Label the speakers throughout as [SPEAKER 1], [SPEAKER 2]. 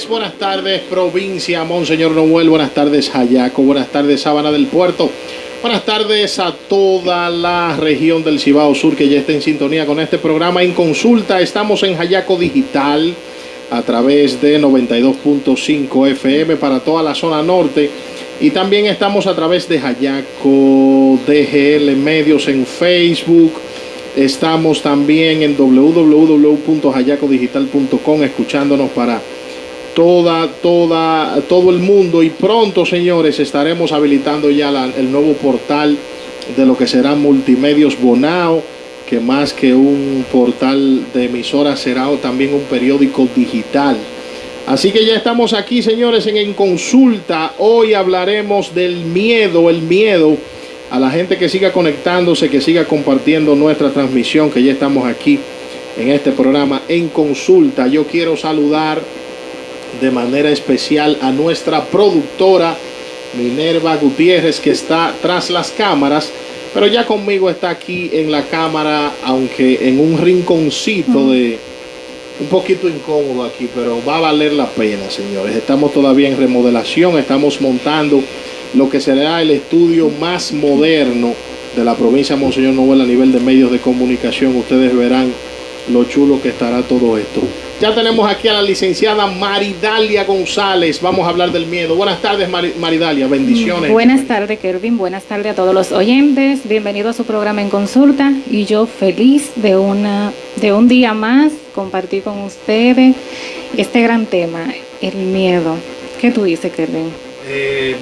[SPEAKER 1] Buenas tardes, provincia Monseñor Noel, buenas tardes, Jayaco, buenas tardes, Sabana del Puerto, buenas tardes a toda la región del Cibao Sur que ya está en sintonía con este programa En Consulta. Estamos en Jayaco Digital a través de 92.5 FM para toda la zona norte y también estamos a través de Jayaco DGL Medios en Facebook. Estamos también en www.jayacodigital.com escuchándonos para todo el mundo, y pronto, señores, estaremos habilitando ya el nuevo portal de lo que será Multimedios Bonao, que más que un portal de emisoras será también un periódico digital. Así que ya estamos aquí, señores, en Consulta. Hoy hablaremos del miedo, el miedo a la gente que siga conectándose, que siga compartiendo nuestra transmisión, que ya estamos aquí en este programa En Consulta. Yo quiero saludar de manera especial a nuestra productora Minerva Gutiérrez, que está tras las cámaras, pero ya conmigo está aquí en la cámara, aunque en un rinconcito de un poquito incómodo aquí, pero va a valer la pena, señores. Estamos todavía en remodelación, estamos montando lo que será el estudio más moderno de la provincia de Monseñor Noel a nivel de medios de comunicación. Ustedes verán lo chulo que estará todo esto. Ya tenemos aquí a la licenciada Maridalia González. Vamos a hablar del miedo. Buenas tardes, Maridalia. Bendiciones.
[SPEAKER 2] Buenas tardes, Kelvin. Buenas tardes a todos los oyentes. Bienvenido a su programa En Consulta. Y yo feliz de un día más compartir con ustedes este gran tema, el miedo. ¿Qué tú dices, Kelvin?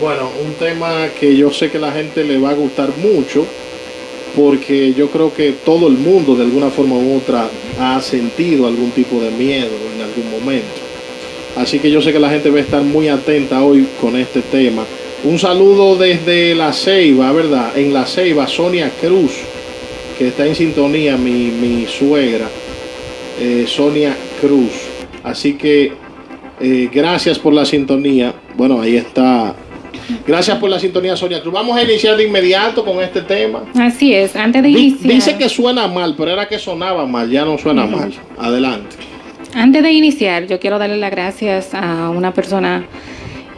[SPEAKER 1] Bueno, un tema que yo sé que a la gente le va a gustar mucho, porque yo creo que todo el mundo de alguna forma u otra ha sentido algún tipo de miedo en algún momento. Así que yo sé que la gente va a estar muy atenta hoy con este tema. Un saludo desde La Ceiba, ¿verdad? En La Ceiba, Sonia Cruz, que está en sintonía, mi suegra, Sonia Cruz. Así que gracias por la sintonía. Bueno, ahí está. Gracias por la sintonía, Sonia Cruz. Vamos a iniciar de inmediato con este tema.
[SPEAKER 2] Así es, antes de iniciar.
[SPEAKER 1] Dice que suena mal, pero era que sonaba mal, ya no suena mal. Adelante.
[SPEAKER 2] Antes de iniciar, yo quiero darle las gracias a una persona,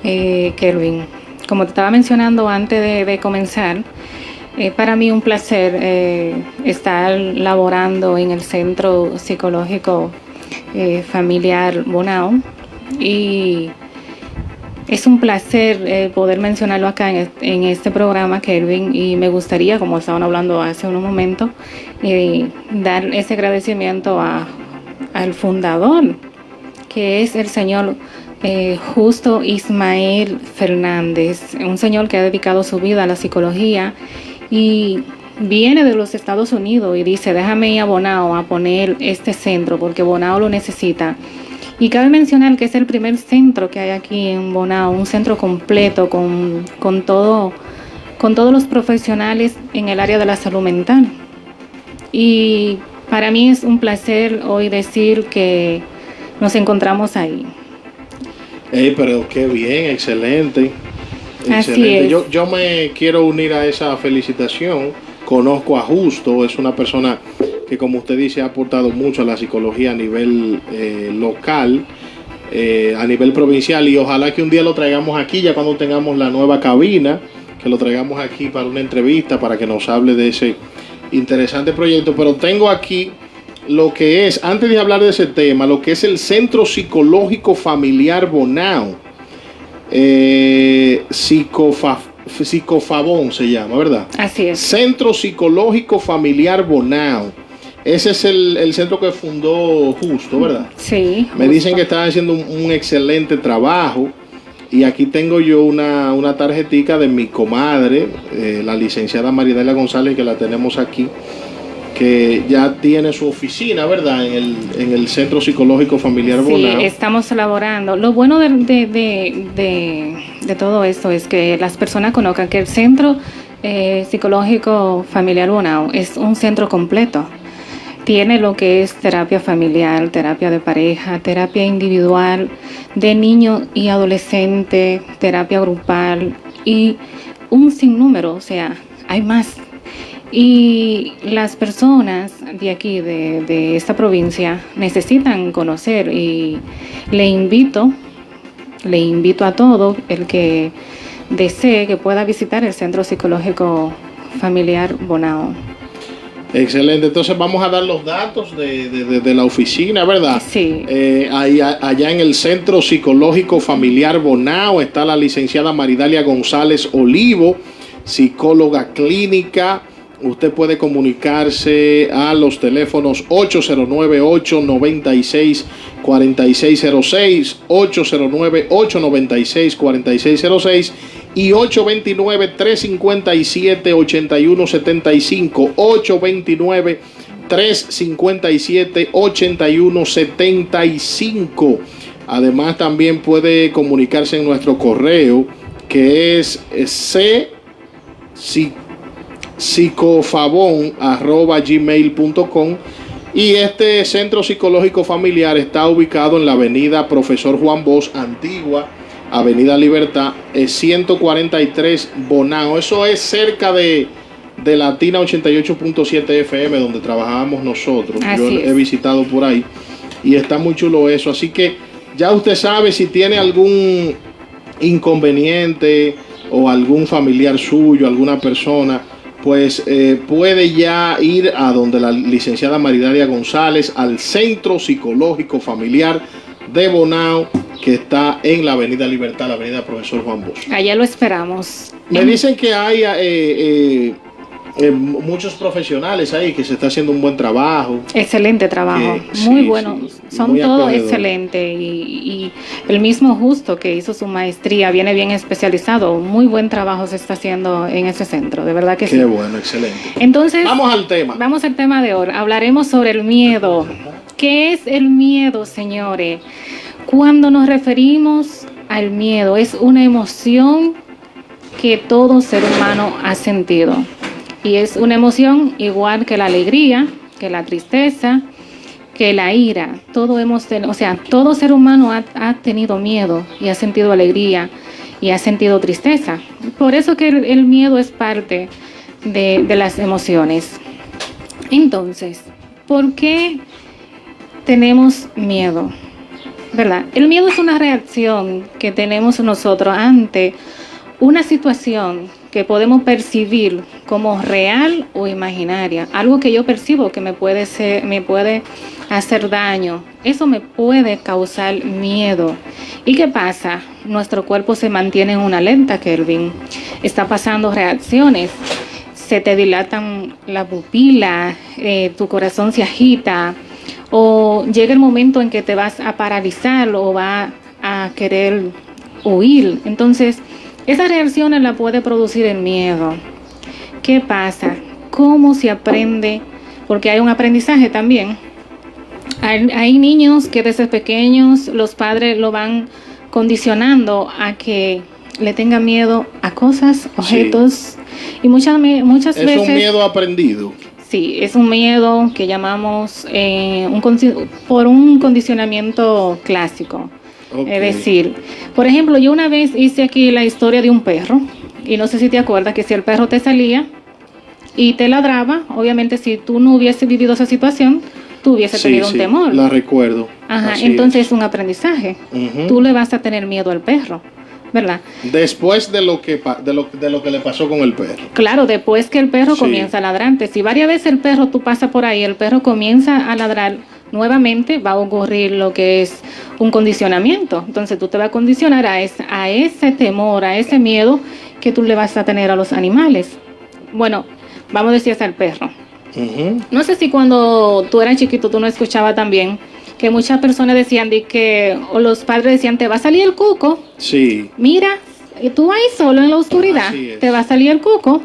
[SPEAKER 2] Kelvin. Como te estaba mencionando antes de comenzar, para mí un placer estar laborando en el Centro Psicológico Familiar Bonao, y es un placer poder mencionarlo acá en este programa, Kelvin, y me gustaría, como estaban hablando hace unos momentos, dar ese agradecimiento al fundador, que es el señor Justo Ismael Fernández, un señor que ha dedicado su vida a la psicología y viene de los Estados Unidos y dice: déjame ir a Bonao a poner este centro porque Bonao lo necesita. Y cabe mencionar que es el primer centro que hay aquí en Bonao, un centro completo con todos los profesionales en el área de la salud mental. Y para mí es un placer hoy decir que nos encontramos ahí.
[SPEAKER 1] Pero qué bien, excelente.
[SPEAKER 2] Así es.
[SPEAKER 1] Yo me quiero unir a esa felicitación. Conozco a Justo, es una persona que, como usted dice, ha aportado mucho a la psicología a nivel local, a nivel provincial, y ojalá que un día lo traigamos aquí, ya cuando tengamos la nueva cabina, que lo traigamos aquí para una entrevista, para que nos hable de ese interesante proyecto. Pero tengo aquí lo que es, antes de hablar de ese tema, lo que es el Centro Psicológico Familiar Bonao, Psicofabón se llama, ¿verdad?
[SPEAKER 2] Así es.
[SPEAKER 1] Centro Psicológico Familiar Bonao. Ese es el centro que fundó Justo, ¿verdad?
[SPEAKER 2] Sí.
[SPEAKER 1] Me dicen que están haciendo un excelente trabajo. Y aquí tengo yo una tarjetica de mi comadre, la licenciada Maridalia González, que la tenemos aquí, que ya tiene su oficina, ¿verdad? En el Centro Psicológico Familiar Bonao.
[SPEAKER 2] Sí, estamos elaborando. Lo bueno de todo esto es que las personas conozcan que el Centro Psicológico Familiar Bonao es un centro completo. Tiene lo que es terapia familiar, terapia de pareja, terapia individual, de niño y adolescente, terapia grupal y un sinnúmero, o sea, hay más. Y las personas de aquí, de esta provincia, necesitan conocer y le invito a todo el que desee que pueda visitar el Centro Psicológico Familiar Bonao.
[SPEAKER 1] Excelente, entonces vamos a dar los datos de la oficina, ¿verdad?
[SPEAKER 2] Sí.
[SPEAKER 1] Allá en el Centro Psicológico Familiar Bonao está la licenciada Maridalia González Olivo, psicóloga clínica. Usted puede comunicarse a los teléfonos 809-896-4606, 809-896-4606 y 829-357-8175, 829-357-8175. Además, también puede comunicarse en nuestro correo, que es psicofabon@gmail.com. Y este centro psicológico familiar está ubicado en la avenida Profesor Juan Bosch, antigua Avenida Libertad, 143 Bonao. Eso es cerca de Latina 88.7 FM, donde trabajábamos nosotros. Yo he visitado por ahí y está muy chulo eso. Así que ya usted sabe, si tiene algún inconveniente o algún familiar suyo, alguna persona, pues puede ya ir a donde la licenciada Maridalia González, al Centro Psicológico Familiar de Bonao, que está en la Avenida Libertad, la Avenida Profesor Juan Bosch.
[SPEAKER 2] Allá lo esperamos.
[SPEAKER 1] Me dicen que hay muchos profesionales ahí, que se está haciendo un buen trabajo.
[SPEAKER 2] Excelente trabajo, muy bueno. Son todos excelentes y el mismo Justo, que hizo su maestría, viene bien especializado. Muy buen trabajo se está haciendo en ese centro, de verdad que sí.
[SPEAKER 1] Qué bueno, excelente.
[SPEAKER 2] Entonces,
[SPEAKER 1] vamos al tema.
[SPEAKER 2] Vamos al tema de hoy. Hablaremos sobre el miedo. ¿Qué es el miedo, señores? Cuando nos referimos al miedo, es una emoción que todo ser humano ha sentido. Y es una emoción igual que la alegría, que la tristeza, que la ira. Todo ser humano ha tenido miedo y ha sentido alegría y ha sentido tristeza. Por eso que el miedo es parte de las emociones. Entonces, ¿por qué tenemos miedo? ¿Verdad? El miedo es una reacción que tenemos nosotros ante una situación que podemos percibir como real o imaginaria. Algo que yo percibo que me puede hacer daño. Eso me puede causar miedo. ¿Y qué pasa? Nuestro cuerpo se mantiene en una alerta, Kelvin. Está pasando reacciones. Se te dilatan la pupila, tu corazón se agita, o llega el momento en que te vas a paralizar o va a querer huir. Entonces, esas reacciones las puede producir el miedo. ¿Qué pasa? ¿Cómo se aprende? Porque hay un aprendizaje también. Hay niños que desde pequeños los padres lo van condicionando a que le tengan miedo a cosas, objetos, sí. Y muchas veces...
[SPEAKER 1] Es un miedo aprendido.
[SPEAKER 2] Sí, es un miedo que llamamos por un condicionamiento clásico. Okay. Es decir, por ejemplo, yo una vez hice aquí la historia de un perro, y no sé si te acuerdas que si el perro te salía y te ladraba, obviamente si tú no hubieses vivido esa situación, tú hubieses tenido un temor.
[SPEAKER 1] La recuerdo.
[SPEAKER 2] Ajá, entonces es un aprendizaje. Tú le vas a tener miedo al perro, ¿verdad?
[SPEAKER 1] Después de lo que le pasó con el perro.
[SPEAKER 2] Claro, después que el perro comienza a ladrar. Si varias veces el perro, tú pasas por ahí, el perro comienza a ladrar, nuevamente va a ocurrir lo que es un condicionamiento. Entonces tú te vas a condicionar a ese temor, a ese miedo que tú le vas a tener a los animales. Bueno, vamos a decir hasta el perro. No sé si cuando tú eras chiquito tú no escuchabas también que muchas personas decían o los padres decían, te va a salir el cuco.
[SPEAKER 1] Sí.
[SPEAKER 2] Mira, tú ahí solo en la oscuridad, te va a salir el cuco,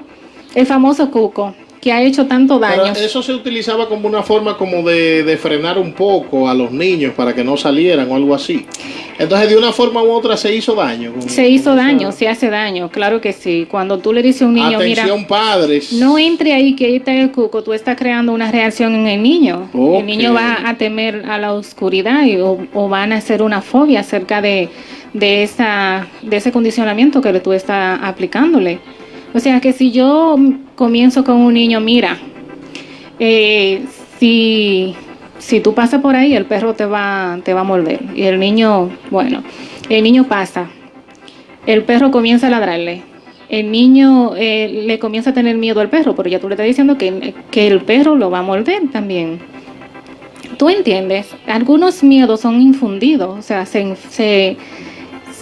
[SPEAKER 2] el famoso cuco, que ha hecho tanto daño.
[SPEAKER 1] Pero eso se utilizaba como una forma como de frenar un poco a los niños para que no salieran o algo así. Entonces, de una forma u otra se hizo daño.
[SPEAKER 2] Se hace daño, claro que sí. Cuando tú le dices a un niño,
[SPEAKER 1] atención, padres,
[SPEAKER 2] no entre ahí, que ahí está el cuco, tú estás creando una reacción en el niño. Okay. El niño va a temer a la oscuridad o van a hacer una fobia acerca de ese condicionamiento que tú estás aplicándole. O sea que si yo comienzo con un niño, mira, si tú pasas por ahí, el perro te va a morder. Y el niño, bueno, el niño pasa, el perro comienza a ladrarle. El niño le comienza a tener miedo al perro, pero ya tú le estás diciendo que el perro lo va a morder también. ¿Tú entiendes? Algunos miedos son infundidos, o sea, se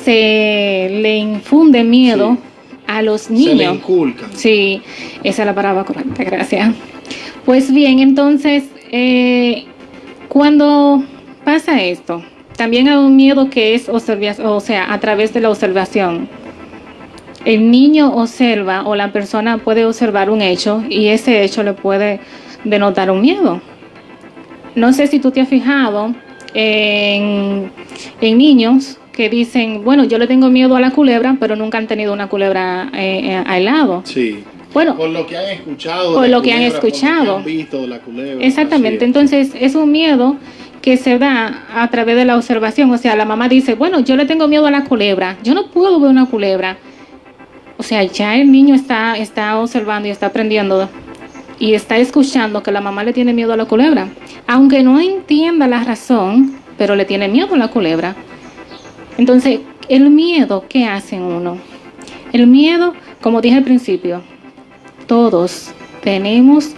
[SPEAKER 2] le infunde miedo
[SPEAKER 1] Sí.
[SPEAKER 2] a los
[SPEAKER 1] Se
[SPEAKER 2] niños.
[SPEAKER 1] le inculcan.
[SPEAKER 2] Sí, esa es la palabra correcta, gracias. Pues bien, entonces, cuando pasa esto, también hay un miedo que es o sea, a través de la observación. El niño observa o la persona puede observar un hecho y ese hecho le puede denotar un miedo. No sé si tú te has fijado en niños que dicen, bueno, yo le tengo miedo a la culebra, pero nunca han tenido una culebra al lado.
[SPEAKER 1] Sí.
[SPEAKER 2] Bueno,
[SPEAKER 1] Por lo que han escuchado.
[SPEAKER 2] por
[SPEAKER 1] de la
[SPEAKER 2] lo que han
[SPEAKER 1] culebra, por lo
[SPEAKER 2] escuchado.
[SPEAKER 1] que han visto de la culebra.
[SPEAKER 2] Exactamente,
[SPEAKER 1] Así es.
[SPEAKER 2] entonces es un miedo que se da a través de la observación. O sea, la mamá dice, bueno, yo le tengo miedo a la culebra, yo no puedo ver una culebra. O sea, ya el niño está observando y está aprendiendo y está escuchando que la mamá le tiene miedo a la culebra. Aunque no entienda la razón, pero le tiene miedo a la culebra. Entonces, el miedo, ¿qué hace en uno? El miedo, como dije al principio, todos tenemos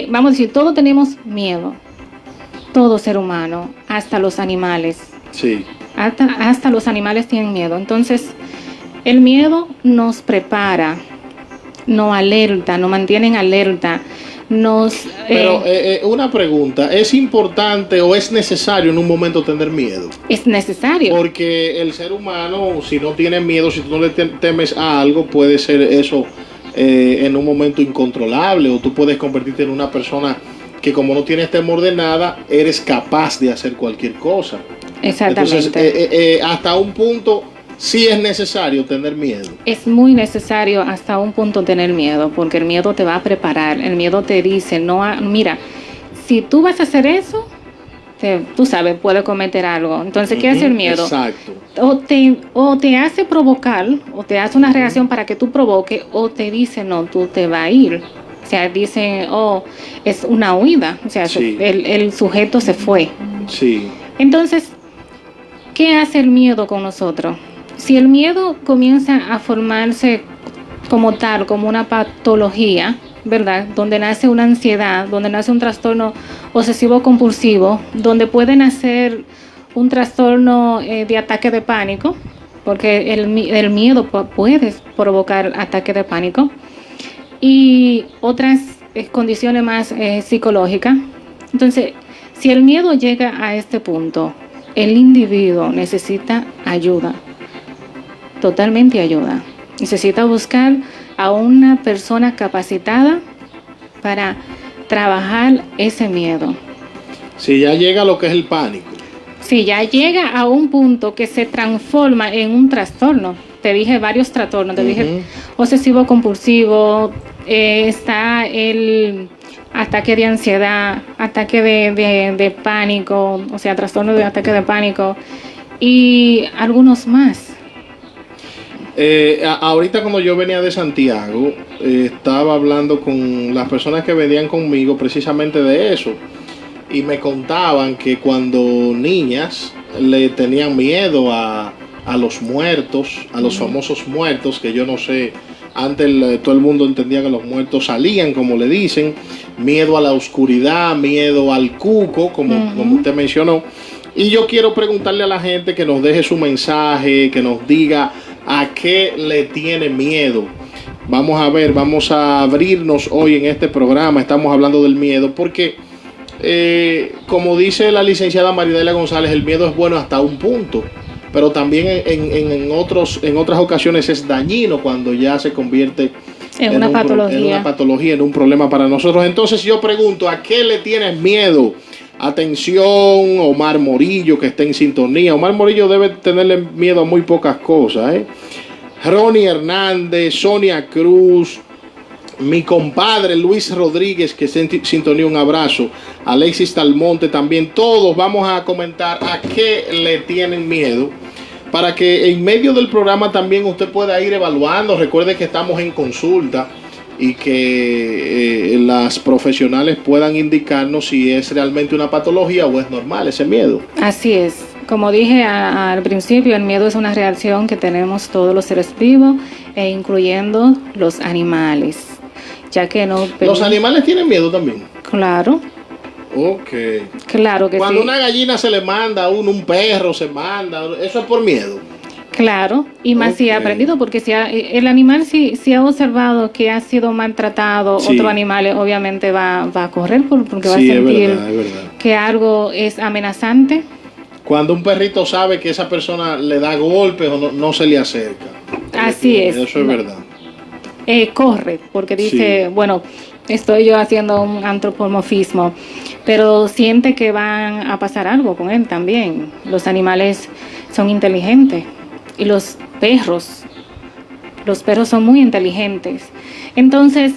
[SPEAKER 2] vamos a decir, todos tenemos miedo. Todo ser humano, hasta los animales.
[SPEAKER 1] Sí.
[SPEAKER 2] Hasta los animales tienen miedo. Entonces, el miedo nos prepara, nos alerta, nos mantiene en alerta,
[SPEAKER 1] Pero una pregunta, ¿es importante o es necesario en un momento tener miedo?
[SPEAKER 2] es necesario.
[SPEAKER 1] Porque el ser humano, si no tiene miedo, si tú no le temes a algo, puede ser eso en un momento incontrolable, o tú puedes convertirte en una persona que, como no tienes temor de nada, eres capaz de hacer cualquier cosa.
[SPEAKER 2] Exactamente.
[SPEAKER 1] Entonces, hasta un punto sí es necesario tener miedo.
[SPEAKER 2] Es muy necesario hasta un punto tener miedo, porque el miedo te va a preparar, el miedo te dice, no, mira, si tú vas a hacer eso, tú sabes, puedes cometer algo. Entonces, ¿qué hace el miedo?
[SPEAKER 1] Exacto.
[SPEAKER 2] O te hace provocar, o te hace una reacción para que tú provoques, o te dice, no, tú te vas a ir. O sea, dice, oh, es una huida. O sea,
[SPEAKER 1] Sí.
[SPEAKER 2] el sujeto se fue.
[SPEAKER 1] Sí.
[SPEAKER 2] Entonces, ¿qué hace el miedo con nosotros? Si el miedo comienza a formarse como tal, como una patología, ¿verdad? Donde nace una ansiedad, donde nace un trastorno obsesivo-compulsivo, donde puede nacer un trastorno de ataque de pánico, porque el miedo puede provocar ataque de pánico, y otras condiciones más psicológicas. Entonces, si el miedo llega a este punto, el individuo necesita ayuda, totalmente ayuda. Necesita buscar a una persona capacitada para trabajar ese miedo.
[SPEAKER 1] Si ya llega lo que es el pánico.
[SPEAKER 2] Si ya llega a un punto que se transforma en un trastorno, te dije varios trastornos, te dije obsesivo compulsivo, está el ataque de ansiedad, ataque de pánico, o sea, trastorno de ataque de pánico y algunos más.
[SPEAKER 1] Ahorita cuando yo venía de Santiago, estaba hablando con las personas que venían conmigo precisamente de eso. Y me contaban que cuando niñas le tenían miedo a los muertos, a los famosos muertos, que yo no sé, antes todo el mundo entendía que los muertos salían, como le dicen, miedo a la oscuridad, miedo al cuco, como usted mencionó. Y yo quiero preguntarle a la gente que nos deje su mensaje, que nos diga a qué le tiene miedo. Vamos a ver, vamos a abrirnos hoy en este programa, estamos hablando del miedo, porque como dice la licenciada Maridalia González, el miedo es bueno hasta un punto, pero también en otras ocasiones es dañino cuando ya se convierte
[SPEAKER 2] en una
[SPEAKER 1] patología, en un problema para nosotros. Entonces yo pregunto, ¿a qué le tienes miedo? Atención, Omar Morillo, que está en sintonía. Omar Morillo debe tenerle miedo a muy pocas cosas, Ronnie Hernández, Sonia Cruz, mi compadre Luis Rodríguez, que está en sintonía, un abrazo. Alexis Talmonte también. Todos vamos a comentar a qué le tienen miedo. para que en medio del programa también usted pueda ir evaluando. Recuerde que estamos en consulta y que las profesionales puedan indicarnos si es realmente una patología o es normal ese miedo.
[SPEAKER 2] Así es. Como dije al principio, el miedo es una reacción que tenemos todos los seres vivos, incluyendo los animales, ya que no...
[SPEAKER 1] ¿Los animales tienen miedo también?
[SPEAKER 2] Claro.
[SPEAKER 1] Ok.
[SPEAKER 2] Claro que
[SPEAKER 1] Cuando
[SPEAKER 2] sí.
[SPEAKER 1] una gallina se le manda a uno, un perro se manda, eso es por miedo.
[SPEAKER 2] Claro, y más si ha
[SPEAKER 1] Ok.
[SPEAKER 2] aprendido, porque el animal si ha observado que ha sido maltratado,
[SPEAKER 1] Sí.
[SPEAKER 2] otro animal obviamente va a correr porque va a
[SPEAKER 1] Sí,
[SPEAKER 2] sentir
[SPEAKER 1] es verdad.
[SPEAKER 2] que algo es amenazante.
[SPEAKER 1] Cuando un perrito sabe que esa persona le da golpes o no se le acerca.
[SPEAKER 2] Así es.
[SPEAKER 1] Eso es verdad.
[SPEAKER 2] Corre, porque dice,
[SPEAKER 1] Sí.
[SPEAKER 2] bueno, estoy yo haciendo un antropomorfismo, pero siente que van a pasar algo con él también. Los animales son inteligentes y los perros son muy inteligentes. Entonces,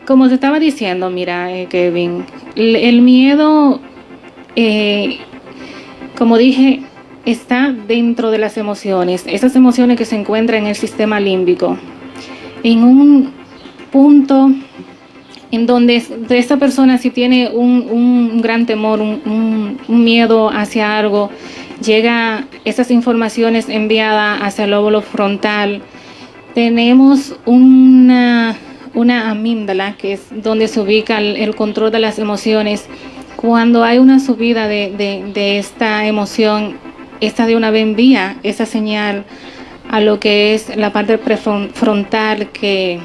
[SPEAKER 2] como te estaba diciendo, mira, Kevin, el miedo, como dije, está dentro de las emociones, esas emociones que se encuentran en el sistema límbico, en un punto en donde esa persona si tiene un gran temor, un miedo hacia algo, llega esas informaciones enviadas hacia el lóbulo frontal. Tenemos una amígdala, que es donde se ubica el control de las emociones. Cuando hay una subida de esta emoción, esta de una vez envía esa señal a lo que es la parte prefrontal, que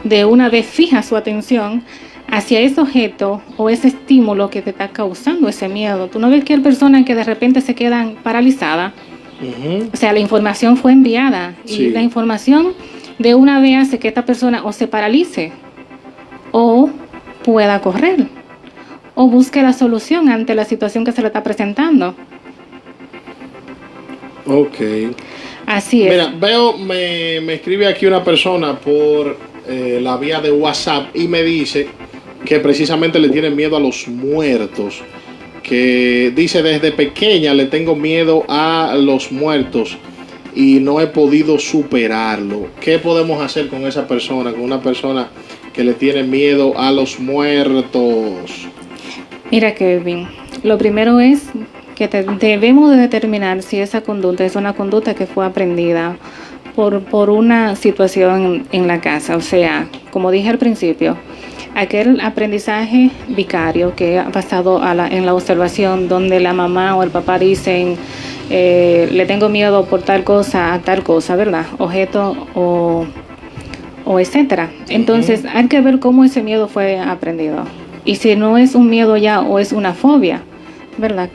[SPEAKER 2] de una vez fija su atención hacia ese objeto o ese estímulo que te está causando ese miedo. Tú no ves que hay personas que de repente se quedan paralizadas.
[SPEAKER 1] Uh-huh.
[SPEAKER 2] O sea, la información fue enviada
[SPEAKER 1] Sí.
[SPEAKER 2] y la información de una vez hace que esta persona o se paralice o pueda correr o busque la solución ante la situación que se le está presentando.
[SPEAKER 1] Ok.
[SPEAKER 2] Así es.
[SPEAKER 1] Mira, me escribe aquí una persona por la vía de WhatsApp y me dice que precisamente le tiene miedo a los muertos. Que dice, desde pequeña le tengo miedo a los muertos y no he podido superarlo. ¿Qué podemos hacer con esa persona, con una persona que le tiene miedo a los muertos?
[SPEAKER 2] Mira, Kevin, lo primero es que debemos de determinar si esa conducta es una conducta que fue aprendida por una situación en la casa. O sea, como dije al principio, aquel aprendizaje vicario que ha basado en la observación, donde la mamá o el papá dicen, le tengo miedo por tal cosa a tal cosa, ¿verdad? Objeto o etcétera. Entonces, hay que ver cómo ese miedo fue aprendido. Y si no es un miedo ya o es una fobia, ¿verdad?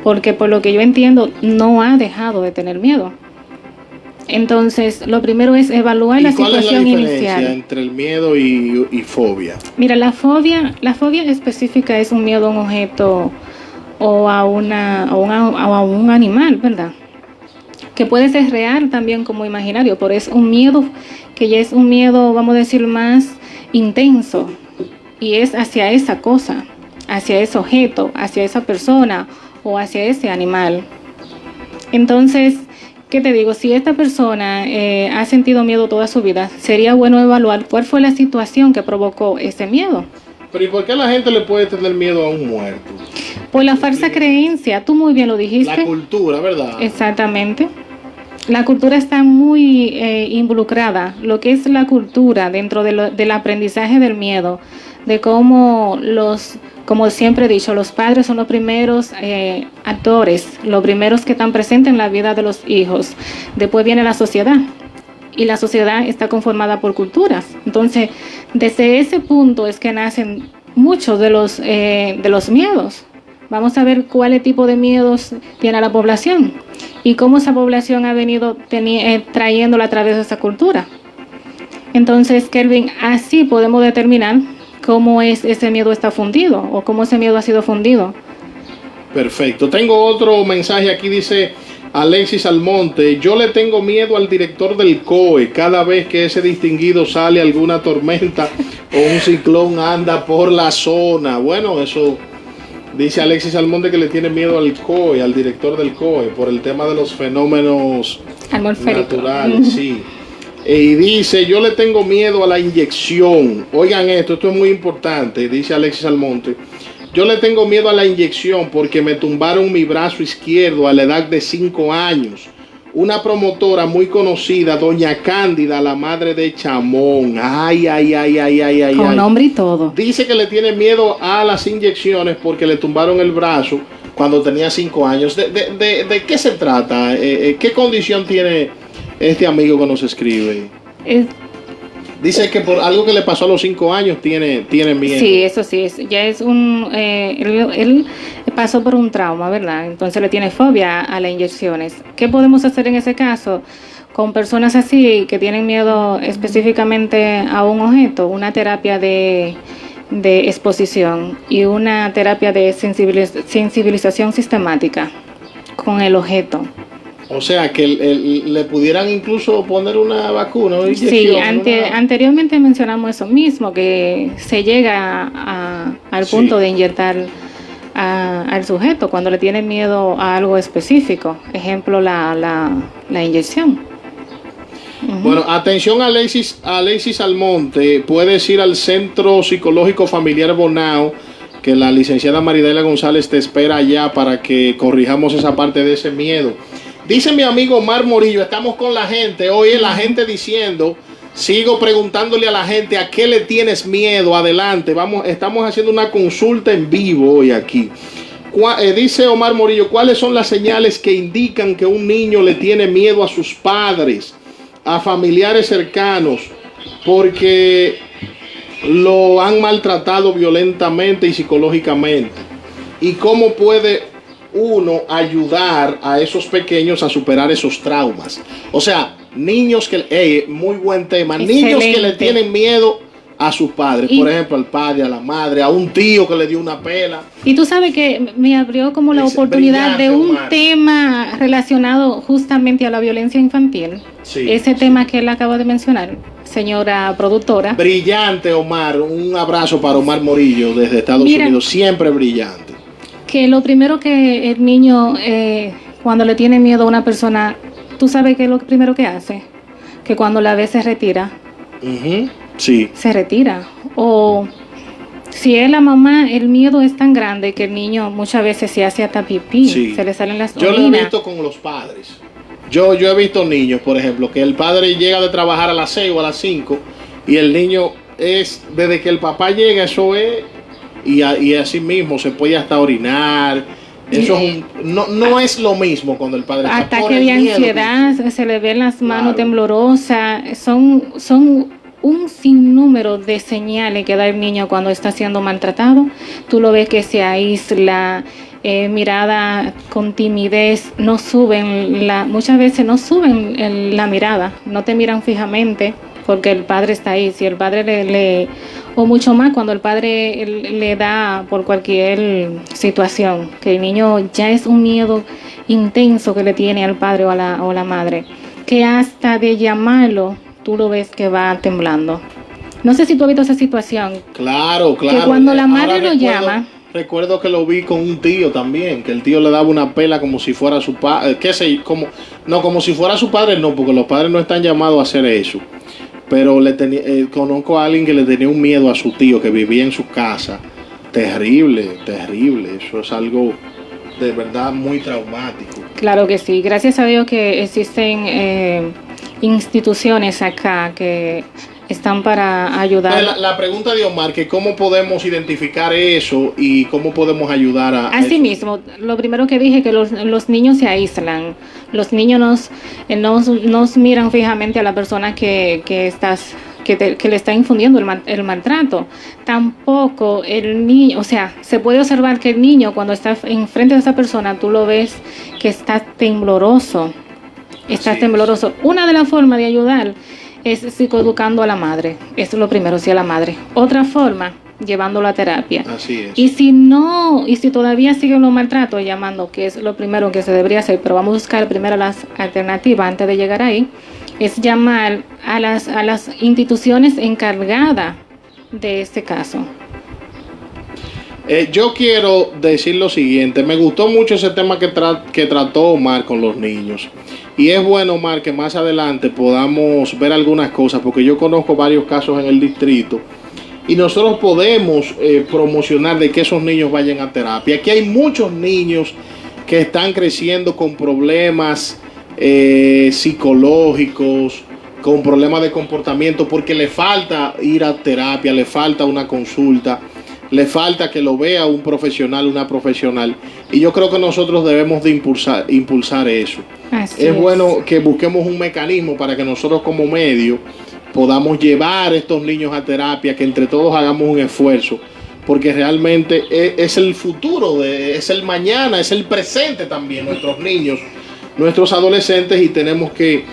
[SPEAKER 2] Porque por lo que yo entiendo, no ha dejado de tener miedo. Entonces, lo primero es evaluar la situación inicial.
[SPEAKER 1] ¿Cuál es la diferencia entre el miedo y fobia?
[SPEAKER 2] Mira, la fobia específica es un miedo a un objeto o a un animal, ¿verdad? Que puede ser real también como imaginario, pero es un miedo que ya es un miedo, vamos a decir, más intenso, y es hacia esa cosa, hacia ese objeto, hacia esa persona o hacia ese animal. Entonces, ¿qué te digo? Si esta persona ha sentido miedo toda su vida, sería bueno evaluar cuál fue la situación que provocó ese miedo.
[SPEAKER 1] Pero ¿y por qué la gente le puede tener miedo a un muerto?
[SPEAKER 2] Por la falsa creencia, tú muy bien lo dijiste.
[SPEAKER 1] La cultura, ¿verdad?
[SPEAKER 2] Exactamente. La cultura está muy involucrada, lo que es la cultura dentro del aprendizaje del miedo, de cómo como siempre he dicho, los padres son los primeros actores, los primeros que están presentes en la vida de los hijos. Después viene la sociedad, y la sociedad está conformada por culturas. Entonces, desde ese punto es que nacen muchos de los miedos. Vamos a ver cuál tipo de miedos tiene la población y cómo esa población ha venido trayéndola a través de esa cultura. Entonces, Kelvin, así podemos determinar cómo ese miedo está fundido o cómo ese miedo ha sido fundido.
[SPEAKER 1] Perfecto. Tengo otro mensaje aquí, dice Alexis Almonte: yo le tengo miedo al director del COE. Cada vez que ese distinguido sale alguna tormenta o un ciclón anda por la zona. Bueno, eso Dice Alexis Almonte que le tiene miedo al COE, al director del COE, por el tema de los fenómenos naturales, sí. Y dice, yo le tengo miedo a la inyección. Oigan esto es muy importante, dice Alexis Almonte. Yo le tengo miedo a la inyección porque me tumbaron mi brazo izquierdo a la edad de 5 años. Una promotora muy conocida, doña Cándida, la madre de Chamón. Ay.
[SPEAKER 2] Con nombre y todo.
[SPEAKER 1] Dice que le tiene miedo a las inyecciones porque le tumbaron el brazo cuando tenía 5 años. ¿De qué se trata? ¿Qué condición tiene este amigo que nos escribe? Dice que por algo que le pasó a los 5 años tiene miedo.
[SPEAKER 2] Sí, eso sí, ya es él pasó por un trauma, ¿verdad? Entonces le tiene fobia a las inyecciones. ¿Qué podemos hacer en ese caso? Con personas así que tienen miedo específicamente a un objeto, una terapia de exposición y una terapia de sensibilización sistemática con el objeto.
[SPEAKER 1] O sea, que le pudieran incluso poner una vacuna, una inyección.
[SPEAKER 2] Sí, anteriormente mencionamos eso mismo, que se llega al punto de inyectar al sujeto cuando le tiene miedo a algo específico. Ejemplo, la inyección.
[SPEAKER 1] Bueno, atención a Alexis Almonte. Puedes ir al Centro Psicológico Familiar Bonao, que la licenciada Maridela González te espera allá para que corrijamos esa parte de ese miedo. Dice mi amigo Omar Morillo, estamos con la gente, oye, la gente diciendo, sigo preguntándole a la gente a qué le tienes miedo, adelante, estamos haciendo una consulta en vivo hoy aquí. Dice Omar Morillo, ¿cuáles son las señales que indican que un niño le tiene miedo a sus padres, a familiares cercanos, porque lo han maltratado violentamente y psicológicamente? ¿Y cómo puede uno ayudar a esos pequeños a superar esos traumas? O sea, niños que, muy buen tema, excelente. Niños que le tienen miedo a sus padres, por ejemplo, al padre, a la madre, a un tío que le dio una pela.
[SPEAKER 2] Y tú sabes que me abrió como la oportunidad de un tema relacionado justamente a la violencia infantil. Sí, ese tema que él acaba de mencionar, señora productora.
[SPEAKER 1] Brillante, Omar. Un abrazo para Omar Morillo desde Estados Unidos, siempre brillante.
[SPEAKER 2] Que lo primero que el niño, cuando le tiene miedo a una persona, ¿tú sabes qué es lo primero que hace? Que cuando la ve se retira.
[SPEAKER 1] Sí.
[SPEAKER 2] Se retira. O si es la mamá, el miedo es tan grande que el niño muchas veces se hace hasta pipí, se le salen las
[SPEAKER 1] orinas. Yo lo he visto con los padres. Yo he visto niños, por ejemplo, que el padre llega de trabajar a las 6 o a las 5 y el niño desde que el papá llega, eso es... Y así mismo se puede hasta orinar. Eso es no es lo mismo cuando el padre está
[SPEAKER 2] ataque de ansiedad, se le ven las manos temblorosas. Son un sinnúmero de señales que da el niño cuando está siendo maltratado. Tú lo ves que se aísla, mirada con timidez, muchas veces no suben la mirada, no te miran fijamente porque el padre está ahí. Si el padre o mucho más cuando el padre le da por cualquier situación, que el niño ya es un miedo intenso que le tiene al padre o a la madre, que hasta de llamarlo, tú lo ves que va temblando. No sé si tú has visto esa situación.
[SPEAKER 1] Claro.
[SPEAKER 2] Que cuando la madre lo llama...
[SPEAKER 1] Recuerdo que lo vi con un tío también, que el tío le daba una pela como si fuera su padre, como si fuera su padre, no, porque los padres no están llamados a hacer eso. Pero conozco a alguien que le tenía un miedo a su tío que vivía en su casa. Terrible. Eso es algo de verdad muy traumático.
[SPEAKER 2] Claro que sí. Gracias a Dios que existen instituciones acá que están para ayudar.
[SPEAKER 1] La pregunta de Omar, que cómo podemos identificar eso y cómo podemos ayudar a
[SPEAKER 2] así eso. Mismo, lo primero que dije, que los niños se aíslan. Los niños nos miran fijamente a la persona que le está infundiendo el maltrato. Tampoco el niño, o sea, se puede observar que el niño cuando está enfrente de esa persona, tú lo ves que está tembloroso. Tembloroso. Una de las formas de ayudar es psicoeducando a la madre. Eso es lo primero, sí, a la madre. Otra forma, llevándolo a terapia.
[SPEAKER 1] Así es.
[SPEAKER 2] Y si todavía siguen los maltratos, llamando, que es lo primero que se debería hacer, pero vamos a buscar primero las alternativas antes de llegar ahí, es llamar a las instituciones encargadas de este caso.
[SPEAKER 1] Yo quiero decir lo siguiente, me gustó mucho ese tema que trató Omar con los niños. Y es bueno, Omar, que más adelante podamos ver algunas cosas, porque yo conozco varios casos en el distrito y nosotros podemos promocionar de que esos niños vayan a terapia. Aquí hay muchos niños que están creciendo con problemas psicológicos, con problemas de comportamiento, porque le falta ir a terapia, le falta una consulta, le falta que lo vea un profesional, una profesional. Y yo creo que nosotros debemos de impulsar eso.
[SPEAKER 2] Así
[SPEAKER 1] Es bueno que busquemos un mecanismo para que nosotros como medio podamos llevar a estos niños a terapia, que entre todos hagamos un esfuerzo, porque realmente es el futuro, es el mañana, es el presente también, nuestros niños, nuestros adolescentes, y tenemos que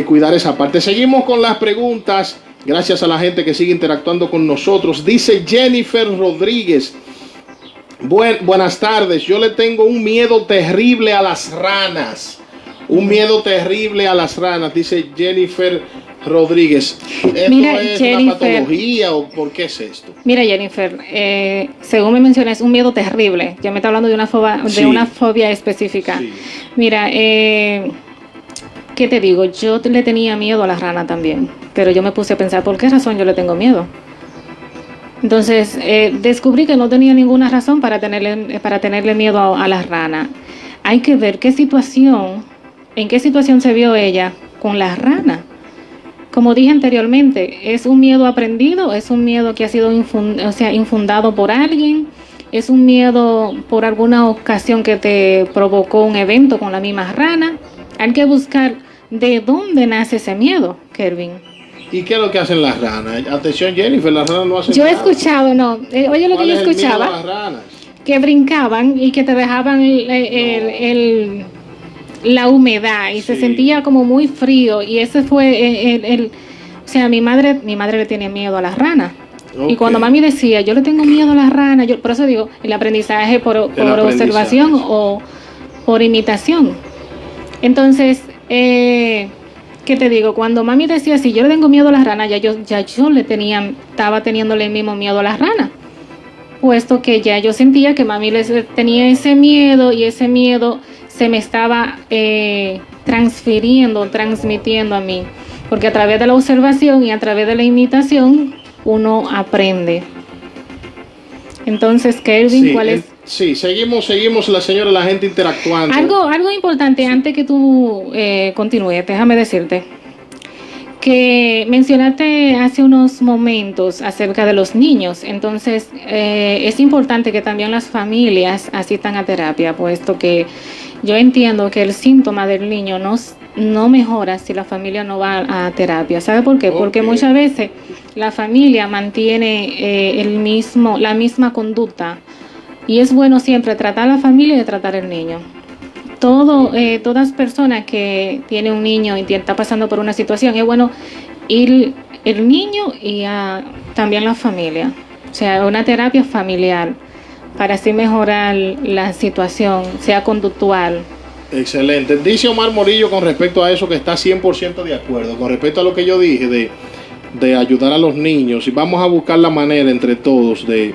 [SPEAKER 1] cuidar esa parte. Seguimos con las preguntas, gracias a la gente que sigue interactuando con nosotros. Dice Jennifer Rodríguez, buenas tardes, yo le tengo un miedo terrible a las ranas. Un miedo terrible a las ranas, dice Jennifer Rodríguez. ¿Esto
[SPEAKER 2] Mira,
[SPEAKER 1] es
[SPEAKER 2] Jennifer,
[SPEAKER 1] una patología o por qué es esto?
[SPEAKER 2] Mira, Jennifer, según me mencionas, un miedo terrible. Ya me está hablando de una fobia específica.
[SPEAKER 1] Sí.
[SPEAKER 2] Mira, ¿qué te digo? Yo le tenía miedo a las ranas también, pero yo me puse a pensar, ¿por qué razón yo le tengo miedo? Entonces, descubrí que no tenía ninguna razón para tenerle miedo a las ranas. Hay que ver en qué situación se vio ella con las ranas. Como dije anteriormente, ¿es un miedo aprendido? ¿Es un miedo que ha sido infundado por alguien? ¿Es un miedo por alguna ocasión que te provocó un evento con la misma rana? Hay que buscar de dónde nace ese miedo, Kelvin.
[SPEAKER 1] ¿Y qué es lo que hacen las ranas? Atención, Jennifer, las ranas no hacen
[SPEAKER 2] Yo he
[SPEAKER 1] nada.
[SPEAKER 2] escuchado, oye lo que yo
[SPEAKER 1] ¿Cuál es el miedo a
[SPEAKER 2] escuchaba,
[SPEAKER 1] las ranas?
[SPEAKER 2] que brincaban y que te dejaban la humedad y se
[SPEAKER 1] Sí.
[SPEAKER 2] sentía como muy frío, y ese fue o sea, mi madre le tenía miedo a las ranas.
[SPEAKER 1] Ok.
[SPEAKER 2] Y cuando mami decía, yo le tengo miedo a las ranas, por eso digo, el aprendizaje por
[SPEAKER 1] aprendizaje,
[SPEAKER 2] observación
[SPEAKER 1] sí.
[SPEAKER 2] o por imitación. Entonces, ¿qué te digo? Cuando mami decía, si yo le tengo miedo a las ranas, yo estaba teniéndole el mismo miedo a las ranas, puesto que ya yo sentía que mami tenía ese miedo, y ese miedo se me estaba transmitiendo a mí, porque a través de la observación y a través de la imitación uno aprende. Entonces, Kelvin,
[SPEAKER 1] Sí,
[SPEAKER 2] ¿cuál es?
[SPEAKER 1] Sí, seguimos la gente interactuando.
[SPEAKER 2] Algo importante, antes que tú continúes, déjame decirte que mencionaste hace unos momentos acerca de los niños. Entonces, es importante que también las familias asistan a terapia, puesto que yo entiendo que el síntoma del niño no mejora si la familia no va a terapia. ¿Sabe por qué? Porque muchas veces la familia mantiene la misma conducta, y es bueno siempre tratar a la familia y tratar al niño. Todas personas que tienen un niño y está pasando por una situación, es bueno ir el niño y también la familia. O sea, una terapia familiar para así mejorar la situación, sea conductual.
[SPEAKER 1] Excelente. Dice Omar Morillo con respecto a eso que está 100% de acuerdo. Con respecto a lo que yo dije de ayudar a los niños, y vamos a buscar la manera entre todos de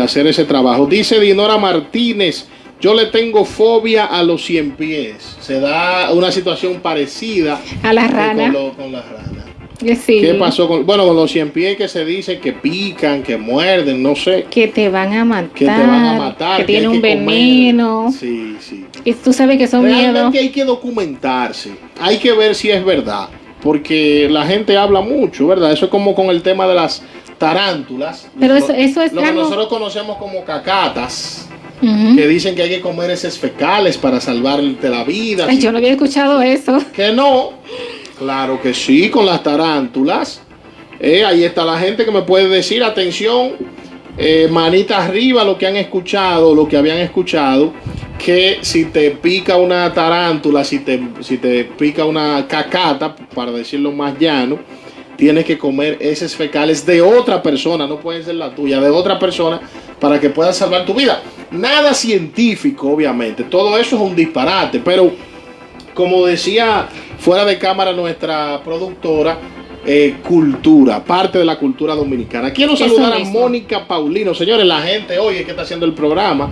[SPEAKER 1] hacer ese trabajo. Dice Dinora Martínez, yo le tengo fobia a los 100 pies. Se da una situación parecida
[SPEAKER 2] A las ranas.
[SPEAKER 1] con las ranas.
[SPEAKER 2] Sí.
[SPEAKER 1] ¿Qué pasó con los 100 pies, que se dice que pican, que muerden, no sé?
[SPEAKER 2] Que te van a matar.
[SPEAKER 1] Que te van a matar.
[SPEAKER 2] Que tiene
[SPEAKER 1] hay
[SPEAKER 2] un
[SPEAKER 1] que
[SPEAKER 2] veneno.
[SPEAKER 1] comer. Sí, sí.
[SPEAKER 2] Y tú sabes que son miedos.
[SPEAKER 1] Realmente hay que documentarse. Hay que ver si es verdad. Porque la gente habla mucho, ¿verdad? Eso es como con el tema de las tarántulas.
[SPEAKER 2] Pero eso es
[SPEAKER 1] lo que
[SPEAKER 2] algo.
[SPEAKER 1] nosotros conocemos como cacatas.
[SPEAKER 2] Ujú.
[SPEAKER 1] Que dicen que hay que comer heces fecales para salvarte la vida.
[SPEAKER 2] Ay, yo no había escuchado eso.
[SPEAKER 1] Que no. Claro que sí, con las tarántulas. Ahí está la gente que me puede decir, atención, manita arriba lo que han escuchado, lo que habían escuchado, que si te pica una tarántula, si te pica una cacata, para decirlo más llano, tienes que comer heces fecales de otra persona, no pueden ser la tuya, de otra persona, para que puedas salvar tu vida. Nada científico, obviamente, todo eso es un disparate, pero como decía fuera de cámara nuestra productora, cultura, parte de la cultura dominicana. Quiero
[SPEAKER 2] Eso
[SPEAKER 1] saludar a
[SPEAKER 2] mismo.
[SPEAKER 1] Mónica Paulino. Señores, la gente hoy es que está haciendo el programa.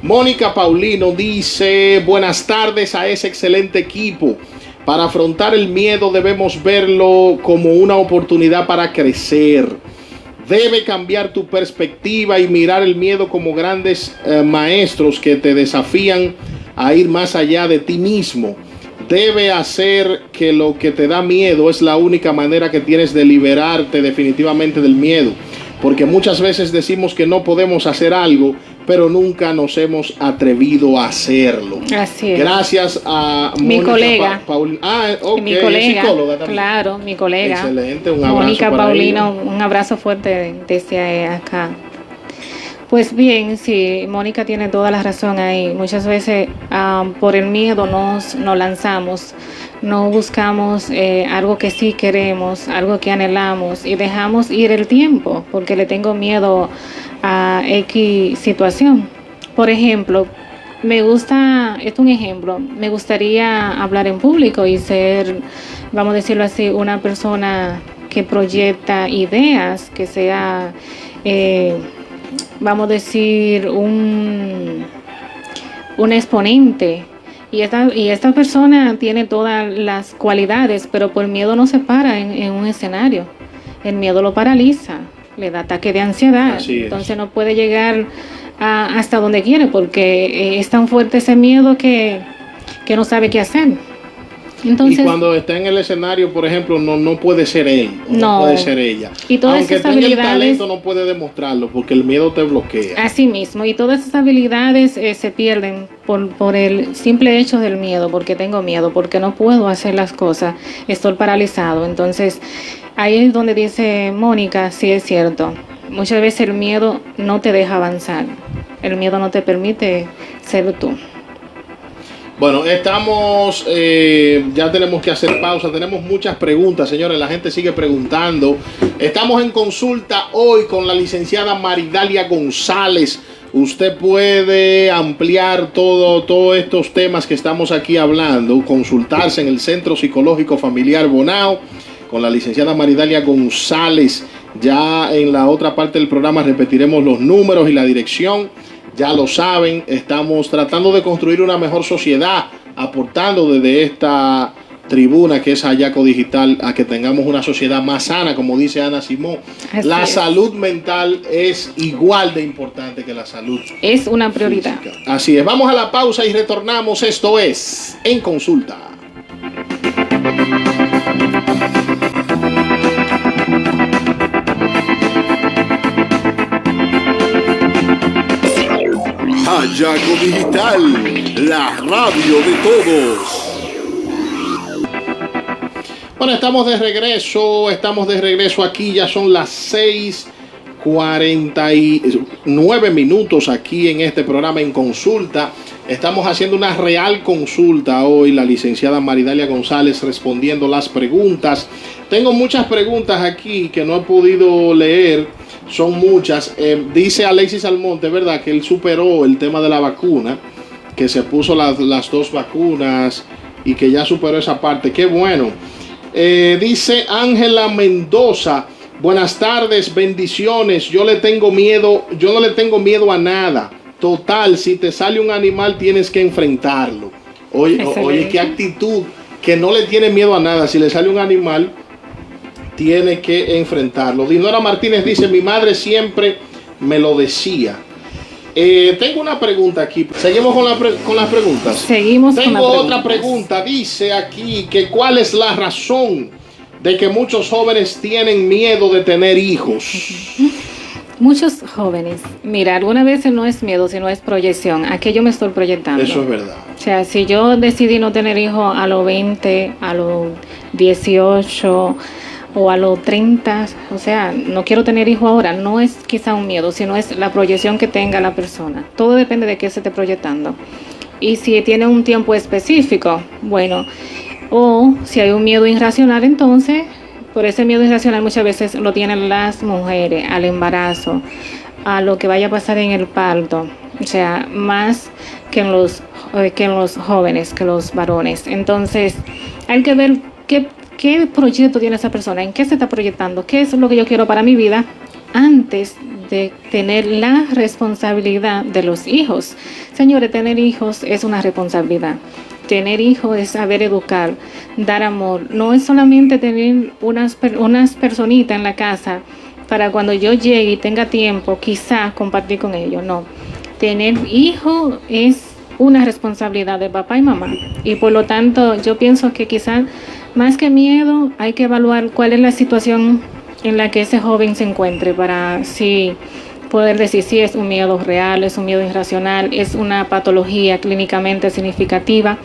[SPEAKER 1] Mónica Paulino dice: buenas tardes a ese excelente equipo. Para afrontar el miedo debemos verlo como una oportunidad para crecer. Debe cambiar tu perspectiva y mirar el miedo como grandes maestros que te desafían a ir más allá de ti mismo. Debe hacer que lo que te da miedo es la única manera que tienes de liberarte definitivamente del miedo. Porque muchas veces decimos que no podemos hacer algo, pero nunca nos hemos atrevido a hacerlo.
[SPEAKER 2] Así es.
[SPEAKER 1] Gracias a
[SPEAKER 2] Mi
[SPEAKER 1] Mónica
[SPEAKER 2] colega.
[SPEAKER 1] Ok,
[SPEAKER 2] Mi
[SPEAKER 1] es
[SPEAKER 2] colega,
[SPEAKER 1] psicóloga también.
[SPEAKER 2] claro, mi colega.
[SPEAKER 1] Excelente, un abrazo
[SPEAKER 2] Mónica
[SPEAKER 1] para
[SPEAKER 2] Paulino,
[SPEAKER 1] ella.
[SPEAKER 2] un abrazo fuerte desde acá. Pues bien, sí, Mónica tiene toda la razón ahí. Muchas veces por el miedo nos lanzamos, no buscamos algo que sí queremos, algo que anhelamos y dejamos ir el tiempo porque le tengo miedo a X situación. Por ejemplo, es un ejemplo, me gustaría hablar en público y ser, vamos a decirlo así, una persona que proyecta ideas, que sea... vamos a decir, un exponente. Y esta persona tiene todas las cualidades, pero por miedo no se para en un escenario. El miedo lo paraliza, le da ataque de ansiedad.
[SPEAKER 1] Así es.
[SPEAKER 2] Entonces no puede llegar hasta donde quiere porque es tan fuerte ese miedo que no sabe qué hacer. Entonces,
[SPEAKER 1] y cuando está en el escenario, por ejemplo, no puede ser él, no puede ser ella.
[SPEAKER 2] Y todas
[SPEAKER 1] aunque
[SPEAKER 2] esas
[SPEAKER 1] tenga el
[SPEAKER 2] habilidades,
[SPEAKER 1] talento, no puede demostrarlo porque el miedo te bloquea.
[SPEAKER 2] así mismo, y todas esas habilidades se pierden por el simple hecho del miedo, porque tengo miedo, porque no puedo hacer las cosas, estoy paralizado. Entonces, ahí es donde dice Mónica, sí es cierto, muchas veces el miedo no te deja avanzar, el miedo no te permite ser tú.
[SPEAKER 1] Bueno, estamos, ya tenemos que hacer pausa, tenemos muchas preguntas, señores, la gente sigue preguntando. Estamos en consulta hoy con la licenciada Maridalia González. Usted puede ampliar todos estos temas que estamos aquí hablando, consultarse en el Centro Psicológico Familiar Bonao con la licenciada Maridalia González. Ya en la otra parte del programa repetiremos los números y la dirección. Ya lo saben, estamos tratando de construir una mejor sociedad, aportando desde esta tribuna que es Hayaco Digital a que tengamos una sociedad más sana, como dice Ana Simón. La salud mental es igual de importante que la salud
[SPEAKER 2] es una prioridad
[SPEAKER 1] física. Así es, vamos a la pausa y retornamos. Esto es En Consulta.
[SPEAKER 3] Hayaco Digital, la radio de todos.
[SPEAKER 1] Bueno, estamos de regreso aquí, ya son las 6:49 minutos aquí en este programa En Consulta. Estamos haciendo una real consulta hoy, la licenciada Maridalia González respondiendo las preguntas. Tengo muchas preguntas aquí que no he podido leer, son muchas. Dice Alexis Almonte, ¿verdad? Que él superó el tema de la vacuna, que se puso las 2 vacunas y que ya superó esa parte. Qué bueno. Dice Ángela Mendoza, buenas tardes, bendiciones. Yo no le tengo miedo a nada. Total, si te sale un animal tienes que enfrentarlo. Oye, qué actitud, que no le tiene miedo a nada. Si le sale un animal, tiene que enfrentarlo. Dinora Martínez dice, mi madre siempre me lo decía. Tengo una pregunta aquí. Seguimos con las preguntas.
[SPEAKER 2] Seguimos con las
[SPEAKER 1] Tengo
[SPEAKER 2] preguntas.
[SPEAKER 1] otra pregunta. Dice aquí que cuál es la razón de que muchos jóvenes tienen miedo de tener hijos.
[SPEAKER 2] Muchos jóvenes, mira, algunas veces no es miedo, sino es proyección. ¿A qué yo me estoy proyectando?
[SPEAKER 1] Eso es verdad.
[SPEAKER 2] O sea, si yo decidí no tener hijos a los 20, a los 18 o a los 30, o sea, no quiero tener hijos ahora, no es quizá un miedo, sino es la proyección que tenga la persona. Todo depende de qué se esté proyectando. Y si tiene un tiempo específico, bueno, o si hay un miedo irracional, entonces, por ese miedo irracional muchas veces lo tienen las mujeres al embarazo, a lo que vaya a pasar en el parto, o sea, más que en los jóvenes, que los varones. Entonces, hay que ver qué qué proyecto tiene esa persona, en qué se está proyectando, qué es lo que yo quiero para mi vida antes de tener la responsabilidad de los hijos. Señores, tener hijos es una responsabilidad. Tener hijos es saber educar, dar amor. No es solamente tener unas personitas en la casa para cuando yo llegue y tenga tiempo, quizá compartir con ellos. No. Tener hijos es una responsabilidad de papá y mamá. Y por lo tanto, yo pienso que quizá más que miedo, hay que evaluar cuál es la situación en la que ese joven se encuentre para así poder decir si es un miedo real, es un miedo irracional, es una patología clínicamente significativa.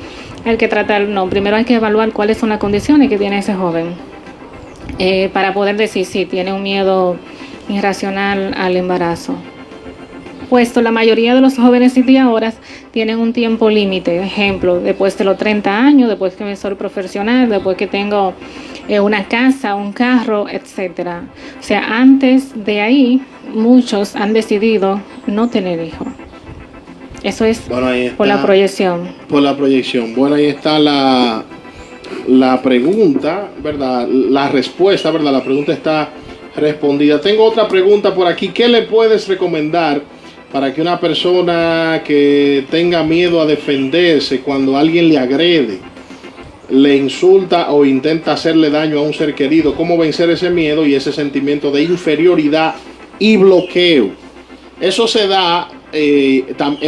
[SPEAKER 2] Hay que tratar, no, primero hay que evaluar cuáles son las condiciones que tiene ese joven para poder decir si tiene un miedo irracional al embarazo. Puesto la mayoría de los jóvenes de ahora tienen un tiempo límite, ejemplo, después de los 30 años, después que me soy profesional, después que tengo una casa, un carro, etcétera. O sea, antes de ahí, muchos han decidido no tener hijos. Eso es por la proyección.
[SPEAKER 1] Por la proyección. Bueno, ahí está la pregunta, ¿verdad? La respuesta, ¿verdad? La pregunta está respondida. Tengo otra pregunta por aquí. ¿Qué le puedes recomendar para que una persona que tenga miedo a defenderse cuando alguien le agrede, le insulta o intenta hacerle daño a un ser querido? ¿Cómo vencer ese miedo y ese sentimiento de inferioridad y bloqueo? Eso se da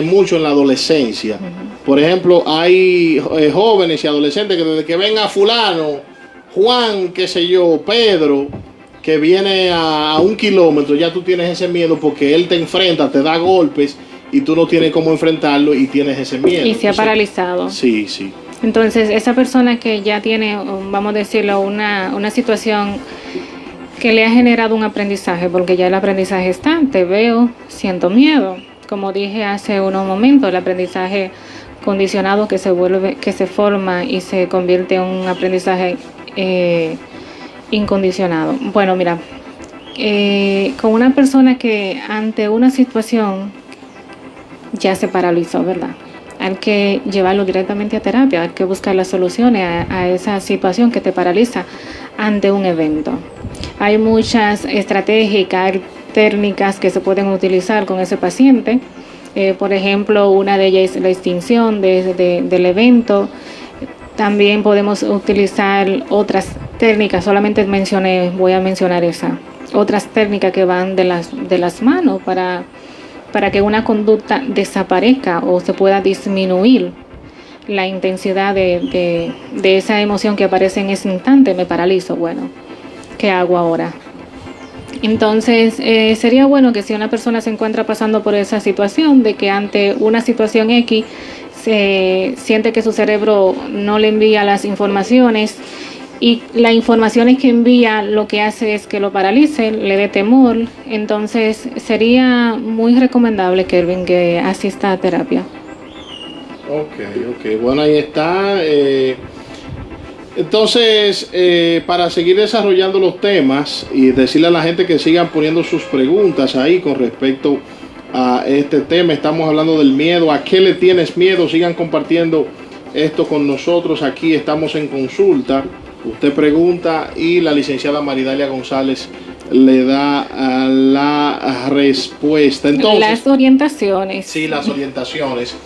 [SPEAKER 1] mucho en la adolescencia. Por ejemplo, hay jóvenes y adolescentes que desde que ven a fulano, Juan, qué sé yo, Pedro, que viene a 1 kilómetro, ya tú tienes ese miedo porque él te enfrenta, te da golpes y tú no tienes cómo enfrentarlo y tienes ese miedo.
[SPEAKER 2] Y se ha paralizado.
[SPEAKER 1] Sí, sí.
[SPEAKER 2] Entonces, esa persona que ya tiene, vamos a decirlo, una situación que le ha generado un aprendizaje, porque ya el aprendizaje está, te veo, siento miedo. Como dije hace unos momentos, el aprendizaje condicionado que se forma y se convierte en un aprendizaje incondicionado. Bueno, mira, con una persona que ante una situación ya se paralizó, ¿verdad? Hay que llevarlo directamente a terapia, hay que buscar las soluciones a esa situación que te paraliza ante un evento. Hay muchas estrategias, técnicas que se pueden utilizar con ese paciente. Por ejemplo, una de ellas es la extinción del evento. También podemos utilizar otras técnicas, solamente voy a mencionar esa. Otras técnicas que van de las manos para que una conducta desaparezca o se pueda disminuir la intensidad de esa emoción que aparece en ese instante. Me paralizo, bueno, ¿qué hago ahora? Entonces, sería bueno que si una persona se encuentra pasando por esa situación, de que ante una situación X se siente que su cerebro no le envía las informaciones y las informaciones que envía lo que hace es que lo paralice, le dé temor, entonces sería muy recomendable, Kelvin, que asista a terapia.
[SPEAKER 1] Ok, bueno, ahí está. Entonces, para seguir desarrollando los temas y decirle a la gente que sigan poniendo sus preguntas ahí con respecto a este tema, estamos hablando del miedo. ¿A qué le tienes miedo? Sigan compartiendo esto con nosotros. Aquí estamos en consulta. Usted pregunta y la licenciada Maridalia González le da la respuesta. Entonces,
[SPEAKER 2] las orientaciones.
[SPEAKER 1] Sí, las orientaciones.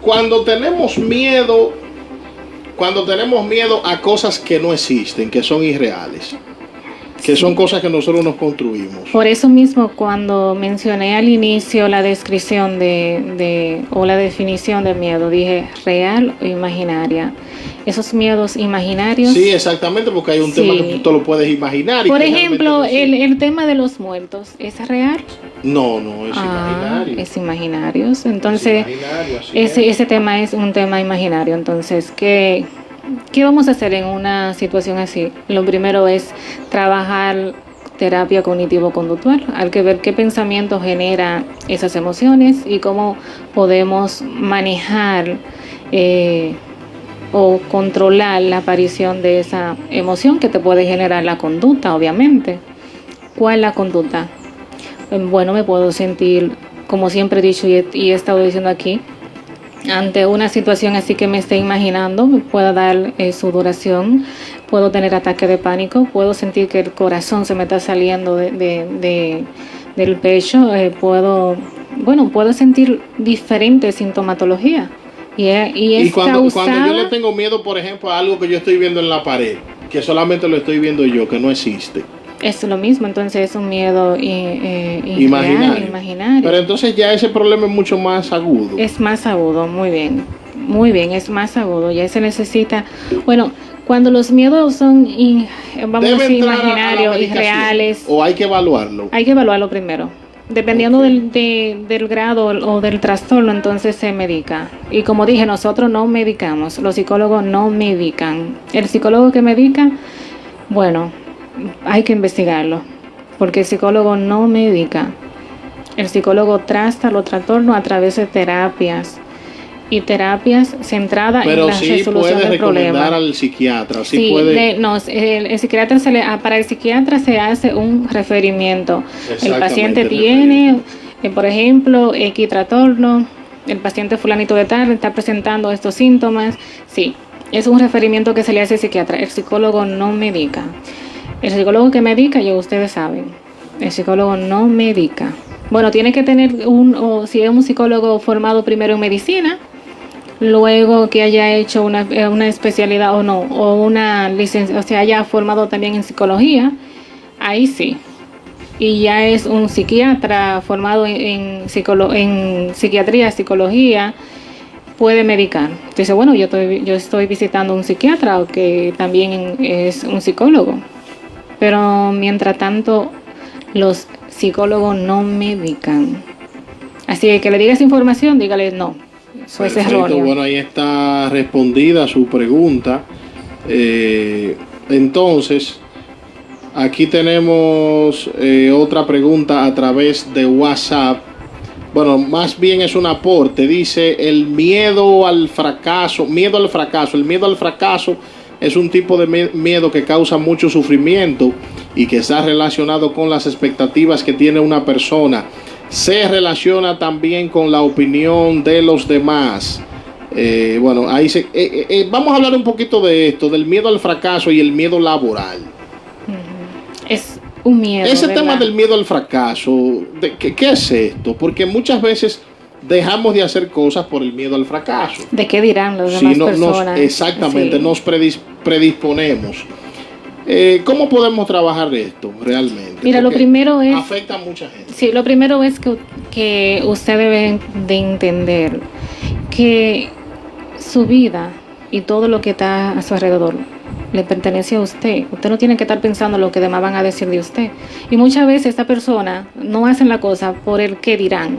[SPEAKER 1] Cuando tenemos miedo a cosas que no existen, que son irreales, que son cosas que nosotros nos construimos.
[SPEAKER 2] Por eso mismo, cuando mencioné al inicio la descripción o la definición de miedo, dije real o imaginaria. Esos miedos imaginarios.
[SPEAKER 1] Sí, exactamente, porque hay un tema que tú lo puedes imaginar.
[SPEAKER 2] Por ejemplo, el tema de los muertos, ¿es real?
[SPEAKER 1] No, es imaginario.
[SPEAKER 2] Es imaginario. Entonces,
[SPEAKER 1] es
[SPEAKER 2] ese tema es un tema imaginario. Entonces, ¿qué vamos a hacer en una situación así? Lo primero es trabajar terapia cognitivo-conductual. Hay que ver qué pensamiento genera esas emociones y cómo podemos manejar o controlar la aparición de esa emoción que te puede generar la conducta, obviamente. ¿Cuál es la conducta? Bueno, me puedo sentir, como siempre he dicho y he estado diciendo aquí, ante una situación así que me esté imaginando, me pueda dar sudoración, puedo tener ataque de pánico, puedo sentir que el corazón se me está saliendo del pecho, puedo sentir diferentes sintomatologías.
[SPEAKER 1] Y cuando yo le tengo miedo, por ejemplo, a algo que yo estoy viendo en la pared, que solamente lo estoy viendo yo, que no existe.
[SPEAKER 2] Es lo mismo, entonces es un miedo imaginario.
[SPEAKER 1] Pero entonces ya ese problema es mucho más agudo.
[SPEAKER 2] Es más agudo, muy bien, es más agudo. Ya se necesita, cuando los miedos son, imaginarios, irreales.
[SPEAKER 1] ¿O hay que evaluarlo?
[SPEAKER 2] Hay que evaluarlo primero. Dependiendo del grado o del trastorno, entonces se medica. Y como dije, nosotros no medicamos, los psicólogos no medican. El psicólogo que medica, hay que investigarlo, porque el psicólogo no medica. El psicólogo trata los trastornos a través de terapias y terapias centradas en la resolución del problema.
[SPEAKER 1] Recomendar al psiquiatra.
[SPEAKER 2] El psiquiatra para el psiquiatra se hace un referimiento. El paciente tiene, por ejemplo, X trastorno, el paciente fulanito de tal está presentando estos síntomas. Sí, es un referimiento que se le hace al psiquiatra. El psicólogo no medica. El psicólogo que medica, ustedes saben, el psicólogo no medica. Tiene que tener si es un psicólogo formado primero en medicina, luego que haya hecho una especialidad o una licencia, o sea, haya formado también en psicología, ahí sí. Y ya es un psiquiatra formado en psiquiatría, psicología, puede medicar. Dice, yo estoy visitando un psiquiatra que también es un psicólogo. Pero mientras tanto, los psicólogos no medican. Así que le diga esa información, dígale no. Eso es erróneo.
[SPEAKER 1] Ahí está respondida su pregunta. Entonces, aquí tenemos otra pregunta a través de WhatsApp. Más bien es un aporte. Dice, el miedo al fracaso. El miedo al fracaso es un tipo de miedo que causa mucho sufrimiento y que está relacionado con las expectativas que tiene una persona. Se relaciona también con la opinión de los demás. Vamos a hablar un poquito de esto, del miedo al fracaso y el miedo laboral.
[SPEAKER 2] Es un miedo.
[SPEAKER 1] Ese tema del miedo al fracaso, ¿qué es esto? Porque muchas veces dejamos de hacer cosas por el miedo al fracaso.
[SPEAKER 2] ¿De qué dirán las demás personas?
[SPEAKER 1] Exactamente, sí. Nos predisponemos. ¿Cómo podemos trabajar esto realmente?
[SPEAKER 2] Mira, lo primero es...
[SPEAKER 1] Afecta a mucha gente.
[SPEAKER 2] Sí, lo primero es que usted debe de entender que su vida y todo lo que está a su alrededor le pertenece a usted. Usted no tiene que estar pensando lo que demás van a decir de usted. Y muchas veces esta persona no hacen la cosa por el qué dirán.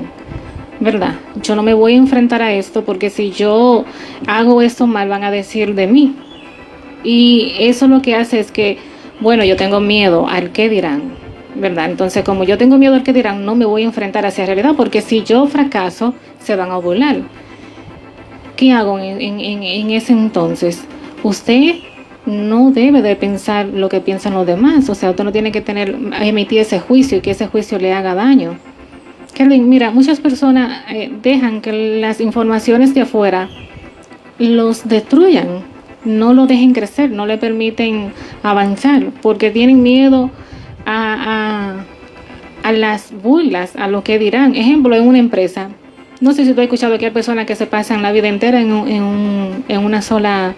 [SPEAKER 2] ¿Verdad? Yo no me voy a enfrentar a esto porque si yo hago esto mal van a decir de mí. Y eso lo que hace es que, yo tengo miedo al qué dirán, ¿verdad? Entonces, como yo tengo miedo al qué dirán, no me voy a enfrentar a esa realidad porque si yo fracaso, se van a burlar. ¿Qué hago en ese entonces? Usted no debe de pensar lo que piensan los demás. O sea, usted no tiene que emitir ese juicio y que ese juicio le haga daño. Kelvin, mira, muchas personas dejan que las informaciones de afuera los destruyan, no lo dejen crecer, no le permiten avanzar, porque tienen miedo a las burlas, a lo que dirán. Ejemplo, en una empresa, no sé si tú has escuchado que hay personas que se pasan la vida entera en un solo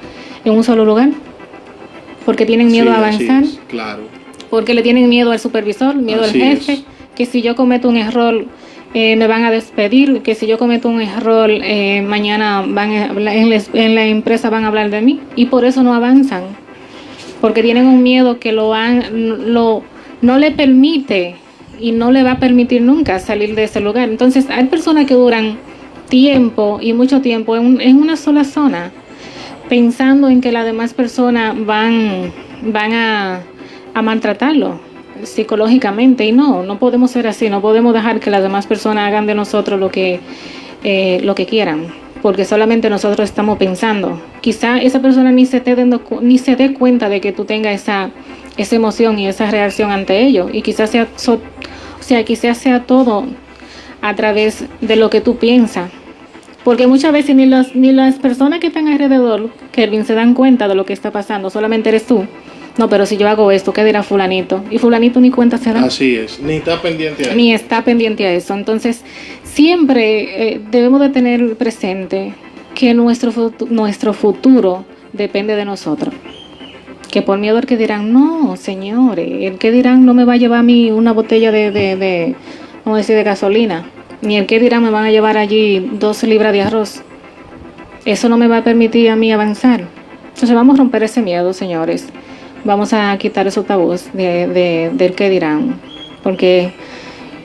[SPEAKER 2] lugar, porque tienen miedo a avanzar,
[SPEAKER 1] claro.
[SPEAKER 2] Porque le tienen miedo al supervisor, miedo al jefe, que si yo cometo un error me van a despedir, que si yo cometo un error mañana en la empresa van a hablar de mí, y por eso no avanzan, porque tienen un miedo que no le permite y no le va a permitir nunca salir de ese lugar. Entonces hay personas que duran tiempo y mucho tiempo en una sola zona, pensando en que las demás personas van a maltratarlo psicológicamente, y no podemos ser así. No podemos dejar que las demás personas hagan de nosotros lo que quieran, porque solamente nosotros estamos pensando. Quizá esa persona ni se dé cuenta de que tú tengas esa emoción y esa reacción ante ello, y quizás quizás sea todo a través de lo que tú piensas. Porque muchas veces ni las personas que están alrededor, Kelvin, se dan cuenta de lo que está pasando, solamente eres tú. No, pero si yo hago esto, ¿qué dirá fulanito? Y fulanito ni cuenta se da.
[SPEAKER 1] Así es, ni está pendiente a eso.
[SPEAKER 2] Ni está pendiente a eso. Entonces, siempre debemos de tener presente que nuestro futuro depende de nosotros. Que por miedo al que dirán, no, señores, el que dirán no me va a llevar a mí una botella vamos a decir, de gasolina. Ni el que dirán me van a llevar allí 2 libras de arroz. Eso no me va a permitir a mí avanzar. Entonces vamos a romper ese miedo, señores. Vamos a quitar esos tabús del que dirán. Porque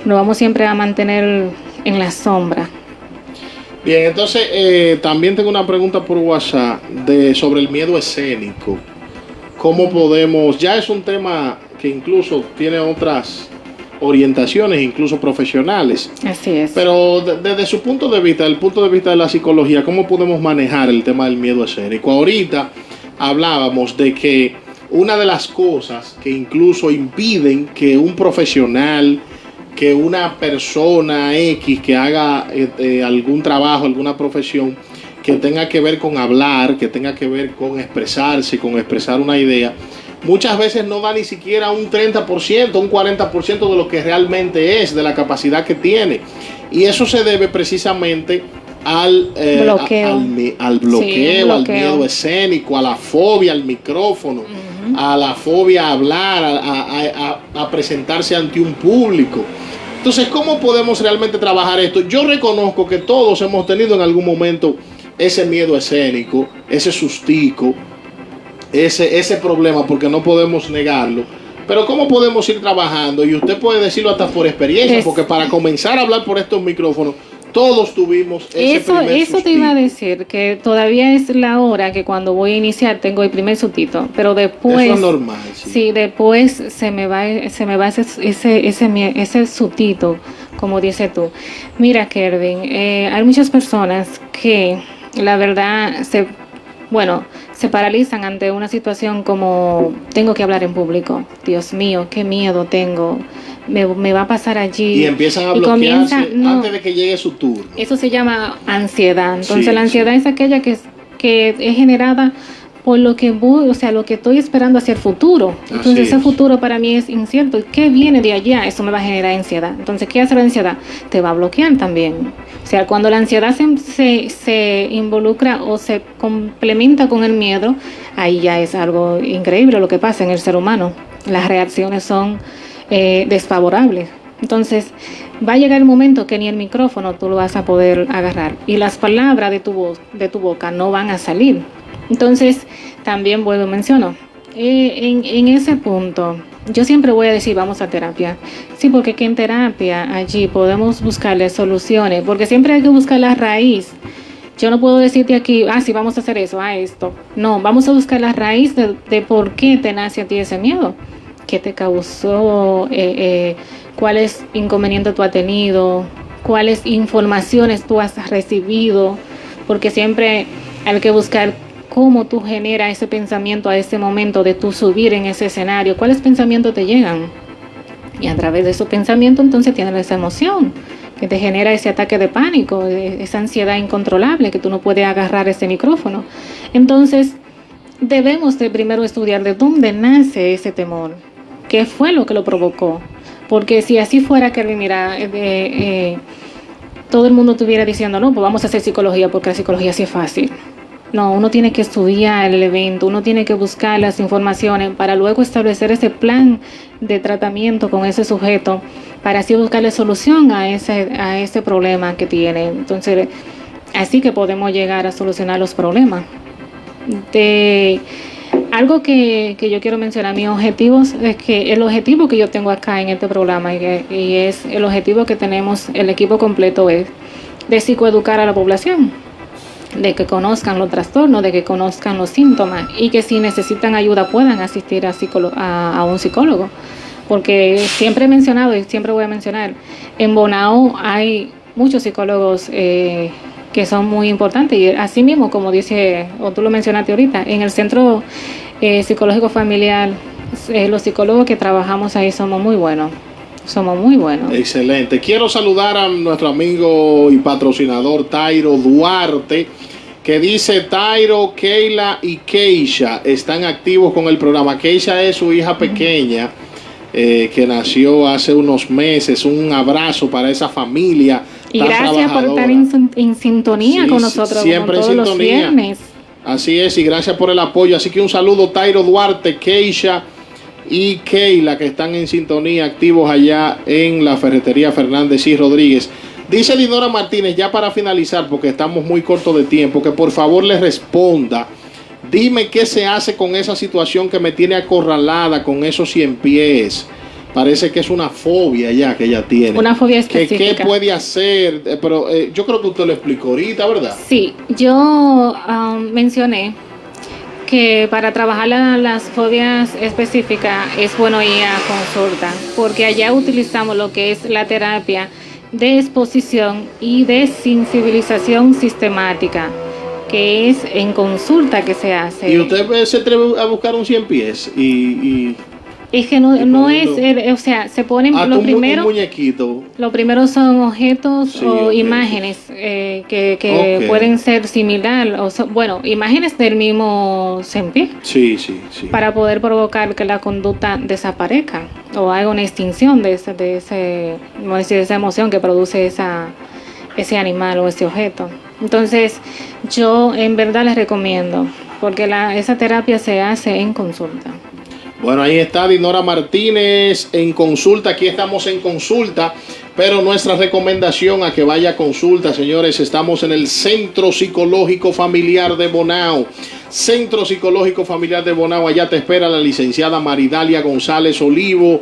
[SPEAKER 2] nos vamos siempre a mantener en la sombra.
[SPEAKER 1] Bien, entonces también tengo una pregunta por WhatsApp sobre el miedo escénico. ¿Cómo podemos? Ya es un tema que incluso tiene otras orientaciones, incluso profesionales.
[SPEAKER 2] Así es.
[SPEAKER 1] Pero desde su punto de vista, el punto de vista de la psicología, ¿cómo podemos manejar el tema del miedo escénico? Ahorita hablábamos de que una de las cosas que incluso impiden que un profesional, que una persona X que haga algún trabajo, alguna profesión que tenga que ver con hablar, que tenga que ver con expresarse, con expresar una idea, muchas veces no da ni siquiera un 30%, un 40% de lo que realmente es, de la capacidad que tiene. Y eso se debe precisamente al bloqueo,
[SPEAKER 2] Sí,
[SPEAKER 1] al miedo escénico, a la fobia al micrófono, a la fobia a hablar, a presentarse ante un público. Entonces, ¿cómo podemos realmente trabajar esto? Yo reconozco que todos hemos tenido en algún momento ese miedo escénico, ese sustico, ese problema, porque no podemos negarlo. Pero ¿cómo podemos ir trabajando? Y usted puede decirlo hasta por experiencia, porque para comenzar a hablar por estos micrófonos, todos tuvimos ese primer
[SPEAKER 2] Eso te iba a decir, que todavía es la hora que cuando voy a iniciar tengo el primer sustito, pero después...
[SPEAKER 1] Eso es normal.
[SPEAKER 2] Sí, después se me va ese sustito, como dices tú. Mira, Kelvin, hay muchas personas que la verdad se paralizan ante una situación como tengo que hablar en público. Dios mío, qué miedo tengo. Me va a pasar allí.
[SPEAKER 1] Y empiezan a bloquearse antes de que llegue su turno.
[SPEAKER 2] Eso se llama ansiedad. Entonces
[SPEAKER 1] Sí,
[SPEAKER 2] la ansiedad es aquella que es generada por lo que lo que estoy esperando hacia el futuro. Entonces ese futuro para mí es incierto. ¿Qué viene de allá? Eso me va a generar ansiedad. Entonces, ¿qué hace la ansiedad? Te va a bloquear también. O sea, cuando la ansiedad se involucra o se complementa con el miedo, ahí ya es algo increíble lo que pasa en el ser humano. Las reacciones son desfavorables. Entonces, va a llegar el momento que ni el micrófono tú lo vas a poder agarrar y las palabras de tu boca no van a salir. Entonces, también vuelvo y menciono, en ese punto, yo siempre voy a decir, vamos a terapia. Sí, porque que en terapia allí podemos buscarle soluciones, porque siempre hay que buscar la raíz. Yo no puedo decirte aquí, sí, vamos a hacer eso, esto. No, vamos a buscar la raíz de por qué te nace a ti ese miedo. ¿Qué te causó? ¿Cuáles inconvenientes tú has tenido? ¿Cuáles informaciones tú has recibido? Porque siempre hay que buscar cómo tú generas ese pensamiento a ese momento de tú subir en ese escenario. ¿Cuáles pensamientos te llegan? Y a través de esos pensamientos entonces tienes esa emoción que te genera ese ataque de pánico, esa ansiedad incontrolable que tú no puedes agarrar ese micrófono. Entonces debemos de primero estudiar de dónde nace ese temor, qué fue lo que lo provocó. Porque si así fuera, que mira, todo el mundo estuviera diciendo, no, pues vamos a hacer psicología porque la psicología sí es fácil. No, uno tiene que estudiar el evento, uno tiene que buscar las informaciones para luego establecer ese plan de tratamiento con ese sujeto para así buscarle solución a ese problema que tiene. Entonces, así que podemos llegar a solucionar los problemas. Algo que yo quiero mencionar, mis objetivos, es que el objetivo que yo tengo acá en este programa y es el objetivo que tenemos el equipo completo es de psicoeducar a la población, de que conozcan los trastornos, de que conozcan los síntomas y que si necesitan ayuda puedan asistir a un psicólogo. Porque siempre he mencionado y siempre voy a mencionar, en Bonao hay muchos psicólogos que son muy importantes y así mismo, como dice, o tú lo mencionaste ahorita, en el Centro Psicológico Familiar, los psicólogos que trabajamos ahí somos muy buenos. somos muy buenos.
[SPEAKER 1] Excelente. Quiero saludar a nuestro amigo y patrocinador Tairo Duarte, que dice: Tairo, Keila y Keisha están activos con el programa. Keisha es su hija pequeña, que nació hace unos meses. Un abrazo para esa familia.
[SPEAKER 2] Y gracias por estar en sintonía con nosotros,
[SPEAKER 1] siempre
[SPEAKER 2] como todos
[SPEAKER 1] en sintonía.
[SPEAKER 2] los viernes.
[SPEAKER 1] Así es, y gracias por el apoyo. Así que un saludo, Tairo Duarte, Keisha y Keila, que están en sintonía, activos allá en la ferretería Fernández y Rodríguez. Dice Dinora Martínez, ya para finalizar, porque estamos muy cortos de tiempo, que por favor le responda. Dime qué se hace con esa situación que me tiene acorralada con esos 100 pies. Parece que es una fobia ya que ella tiene.
[SPEAKER 2] Una fobia específica.
[SPEAKER 1] ¿Qué puede hacer? Pero yo creo que usted lo explicó ahorita, ¿verdad?
[SPEAKER 2] Sí, yo mencioné que para trabajar las fobias específicas es bueno ir a consulta, porque allá utilizamos lo que es la terapia de exposición y de sensibilización sistemática, que es en consulta que se hace.
[SPEAKER 1] ¿Y usted se atreve a buscar un 100 pies?
[SPEAKER 2] Es que no es, o sea, se ponen lo primero.
[SPEAKER 1] Un muñequito.
[SPEAKER 2] Lo primero son objetos o
[SPEAKER 1] okay,
[SPEAKER 2] imágenes que pueden ser similar, bueno, imágenes del mismo sentir.
[SPEAKER 1] Sí.
[SPEAKER 2] Para poder provocar que la conducta desaparezca o haga una extinción de esa emoción que produce ese animal o ese objeto. Entonces, yo en verdad les recomiendo, porque esa terapia se hace en consulta.
[SPEAKER 1] Bueno, ahí está Dinora Martínez en consulta. Aquí estamos en consulta, pero nuestra recomendación a que vaya a consulta, señores, estamos en el Centro Psicológico Familiar de Bonao. Centro Psicológico Familiar de Bonao, allá te espera la licenciada Maridalia González Olivo,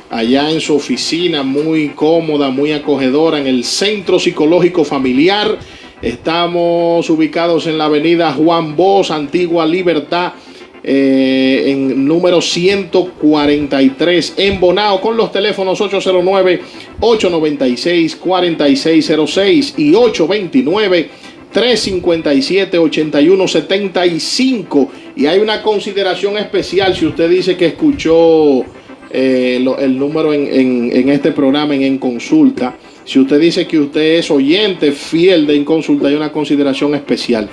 [SPEAKER 1] allá en su oficina, muy cómoda, muy acogedora, en el Centro Psicológico Familiar. Estamos ubicados en la avenida Juan Bosch, Antigua Libertad, en número 143 en Bonao, con los teléfonos 809-896-4606 y 829-357-8175. Y hay una consideración especial si usted dice que escuchó el número en este programa en Consulta. Si usted dice que usted es oyente fiel de En Consulta, hay una consideración especial.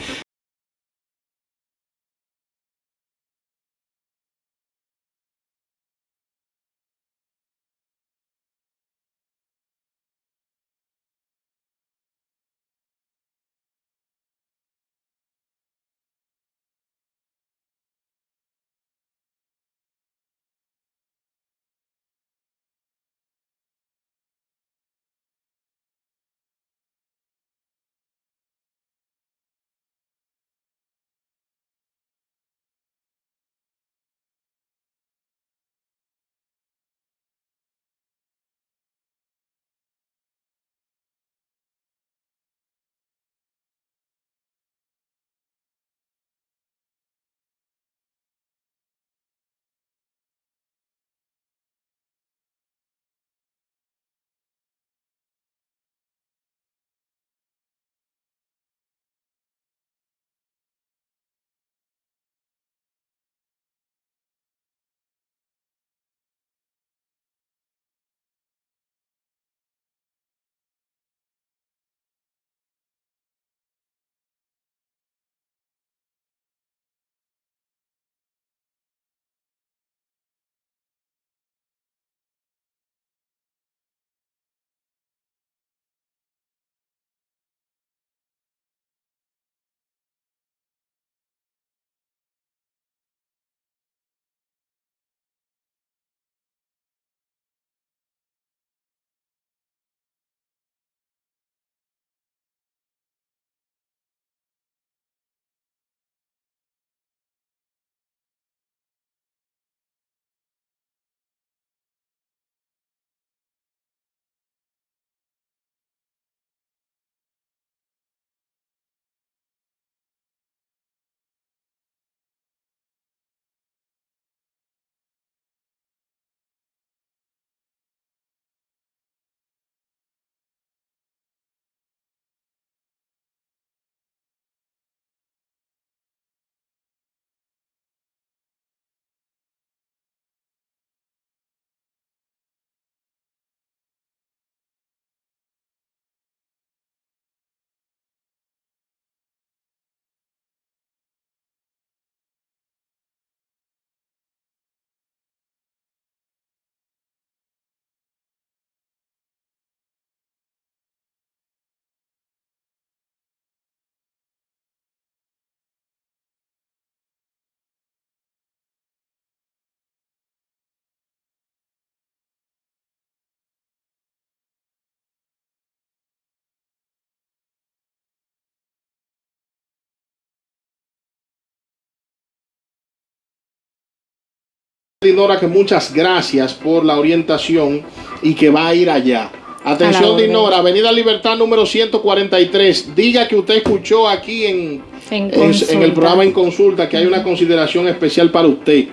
[SPEAKER 1] Dinora, que muchas gracias por la orientación y que va a ir allá. Atención, Dinora, Avenida Libertad número 143. Diga que usted escuchó aquí en el programa En Consulta que hay una consideración especial para usted.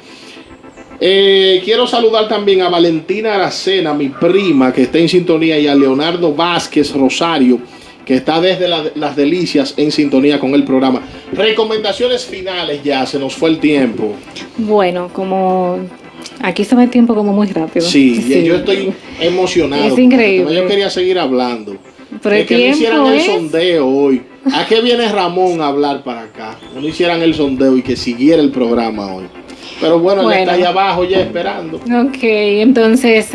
[SPEAKER 1] Quiero saludar también a Valentina Aracena, mi prima, que está en sintonía, y a Leonardo Vázquez Rosario, que está desde Las Delicias en sintonía con el programa. Recomendaciones finales, ya se nos fue el tiempo.
[SPEAKER 2] Bueno, como aquí se va el tiempo como muy rápido.
[SPEAKER 1] Sí. Yo estoy emocionado.
[SPEAKER 2] Es increíble.
[SPEAKER 1] Yo quería seguir hablando.
[SPEAKER 2] Pero el
[SPEAKER 1] que no hicieran el
[SPEAKER 2] es...
[SPEAKER 1] sondeo hoy. ¿A qué viene Ramón a hablar para acá? No hicieran el sondeo y que siguiera el programa hoy. Pero bueno, él está ahí abajo ya esperando.
[SPEAKER 2] Ok, entonces,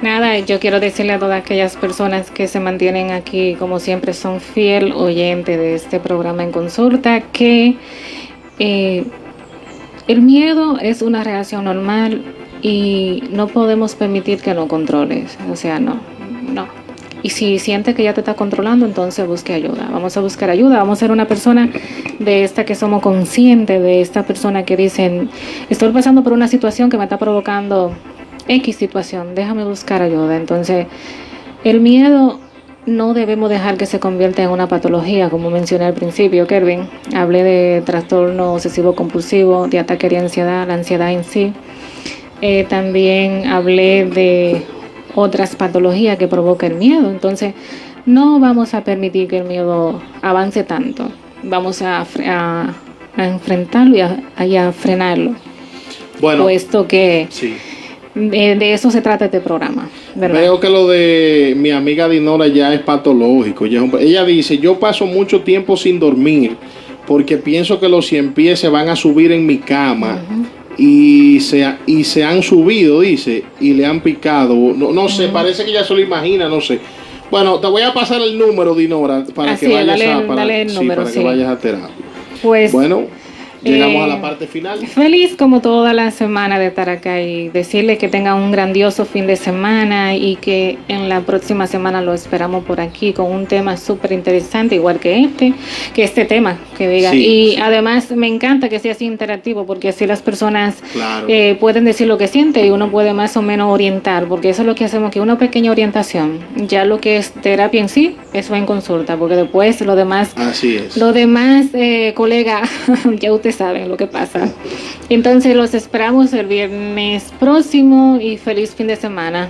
[SPEAKER 2] nada, yo quiero decirle a todas aquellas personas que se mantienen aquí, como siempre, son fiel oyente de este programa En Consulta, que el miedo es una reacción normal y no podemos permitir que lo controles. O sea, no. Y si sientes que ya te está controlando, entonces busque ayuda. Vamos a buscar ayuda. Vamos a ser una persona de esta que somos conscientes, de esta persona que dicen, estoy pasando por una situación que me está provocando X situación, déjame buscar ayuda. Entonces, el miedo no debemos dejar que se convierta en una patología, como mencioné al principio, Kelvin. Hablé de trastorno obsesivo compulsivo, de ataque de ansiedad, la ansiedad en sí. También hablé de otras patologías que provoca el miedo. Entonces, no vamos a permitir que el miedo avance tanto. Vamos a enfrentarlo y a frenarlo.
[SPEAKER 1] Bueno,
[SPEAKER 2] puesto que
[SPEAKER 1] sí.
[SPEAKER 2] De eso se trata este programa, ¿verdad?
[SPEAKER 1] Veo que lo de mi amiga Dinora ya es patológico. Ella dice, yo paso mucho tiempo sin dormir porque pienso que los 100 pies se van a subir en mi cama. Y se han subido, dice, y le han picado. No sé, parece que ya se lo imagina, no sé. Bueno, te voy a pasar el número, Dinora, para que vayas que vayas a terapia.
[SPEAKER 2] Pues,
[SPEAKER 1] bueno, llegamos a la parte final.
[SPEAKER 2] Feliz como toda la semana de estar acá y decirle que tengan un grandioso fin de semana y que en la próxima semana lo esperamos por aquí con un tema súper interesante, igual que este tema que diga.
[SPEAKER 1] Sí.
[SPEAKER 2] Además me encanta que sea así interactivo porque así las personas
[SPEAKER 1] claro.
[SPEAKER 2] Pueden decir lo que sienten y uno puede más o menos orientar, porque eso es lo que hacemos, que una pequeña orientación. Ya lo que es terapia en sí, eso va en consulta, porque después lo demás,
[SPEAKER 1] así es.
[SPEAKER 2] Lo demás, colega, ya usted saben lo que pasa. Entonces los esperamos el viernes próximo y feliz fin de semana.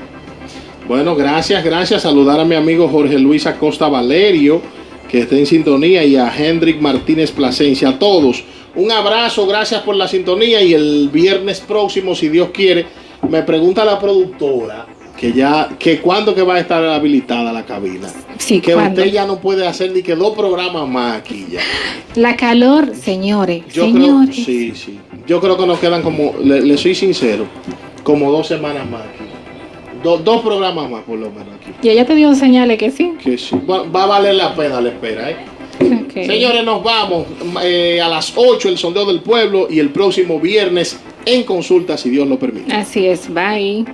[SPEAKER 1] Bueno, gracias. Saludar a mi amigo Jorge Luis Acosta Valerio, que está en sintonía, y a Hendrik Martínez Plasencia. A todos, un abrazo, gracias por la sintonía, y el viernes próximo, si Dios quiere, me pregunta la productora que cuándo que va a estar habilitada la cabina.
[SPEAKER 2] Sí,
[SPEAKER 1] que
[SPEAKER 2] ¿cuándo?
[SPEAKER 1] Usted ya no puede hacer ni que 2 programas más aquí ya.
[SPEAKER 2] La calor, señores.
[SPEAKER 1] Creo, sí. Yo creo que nos quedan como, le soy sincero, como 2 semanas más aquí. 2 programas más por lo menos aquí.
[SPEAKER 2] ¿Y ella te dio señales que sí?
[SPEAKER 1] Que sí. Va a valer la pena la espera,
[SPEAKER 2] Okay.
[SPEAKER 1] Señores, nos vamos a las 8 el sondeo del pueblo y el próximo viernes En Consulta, si Dios lo permite.
[SPEAKER 2] Así es, bye.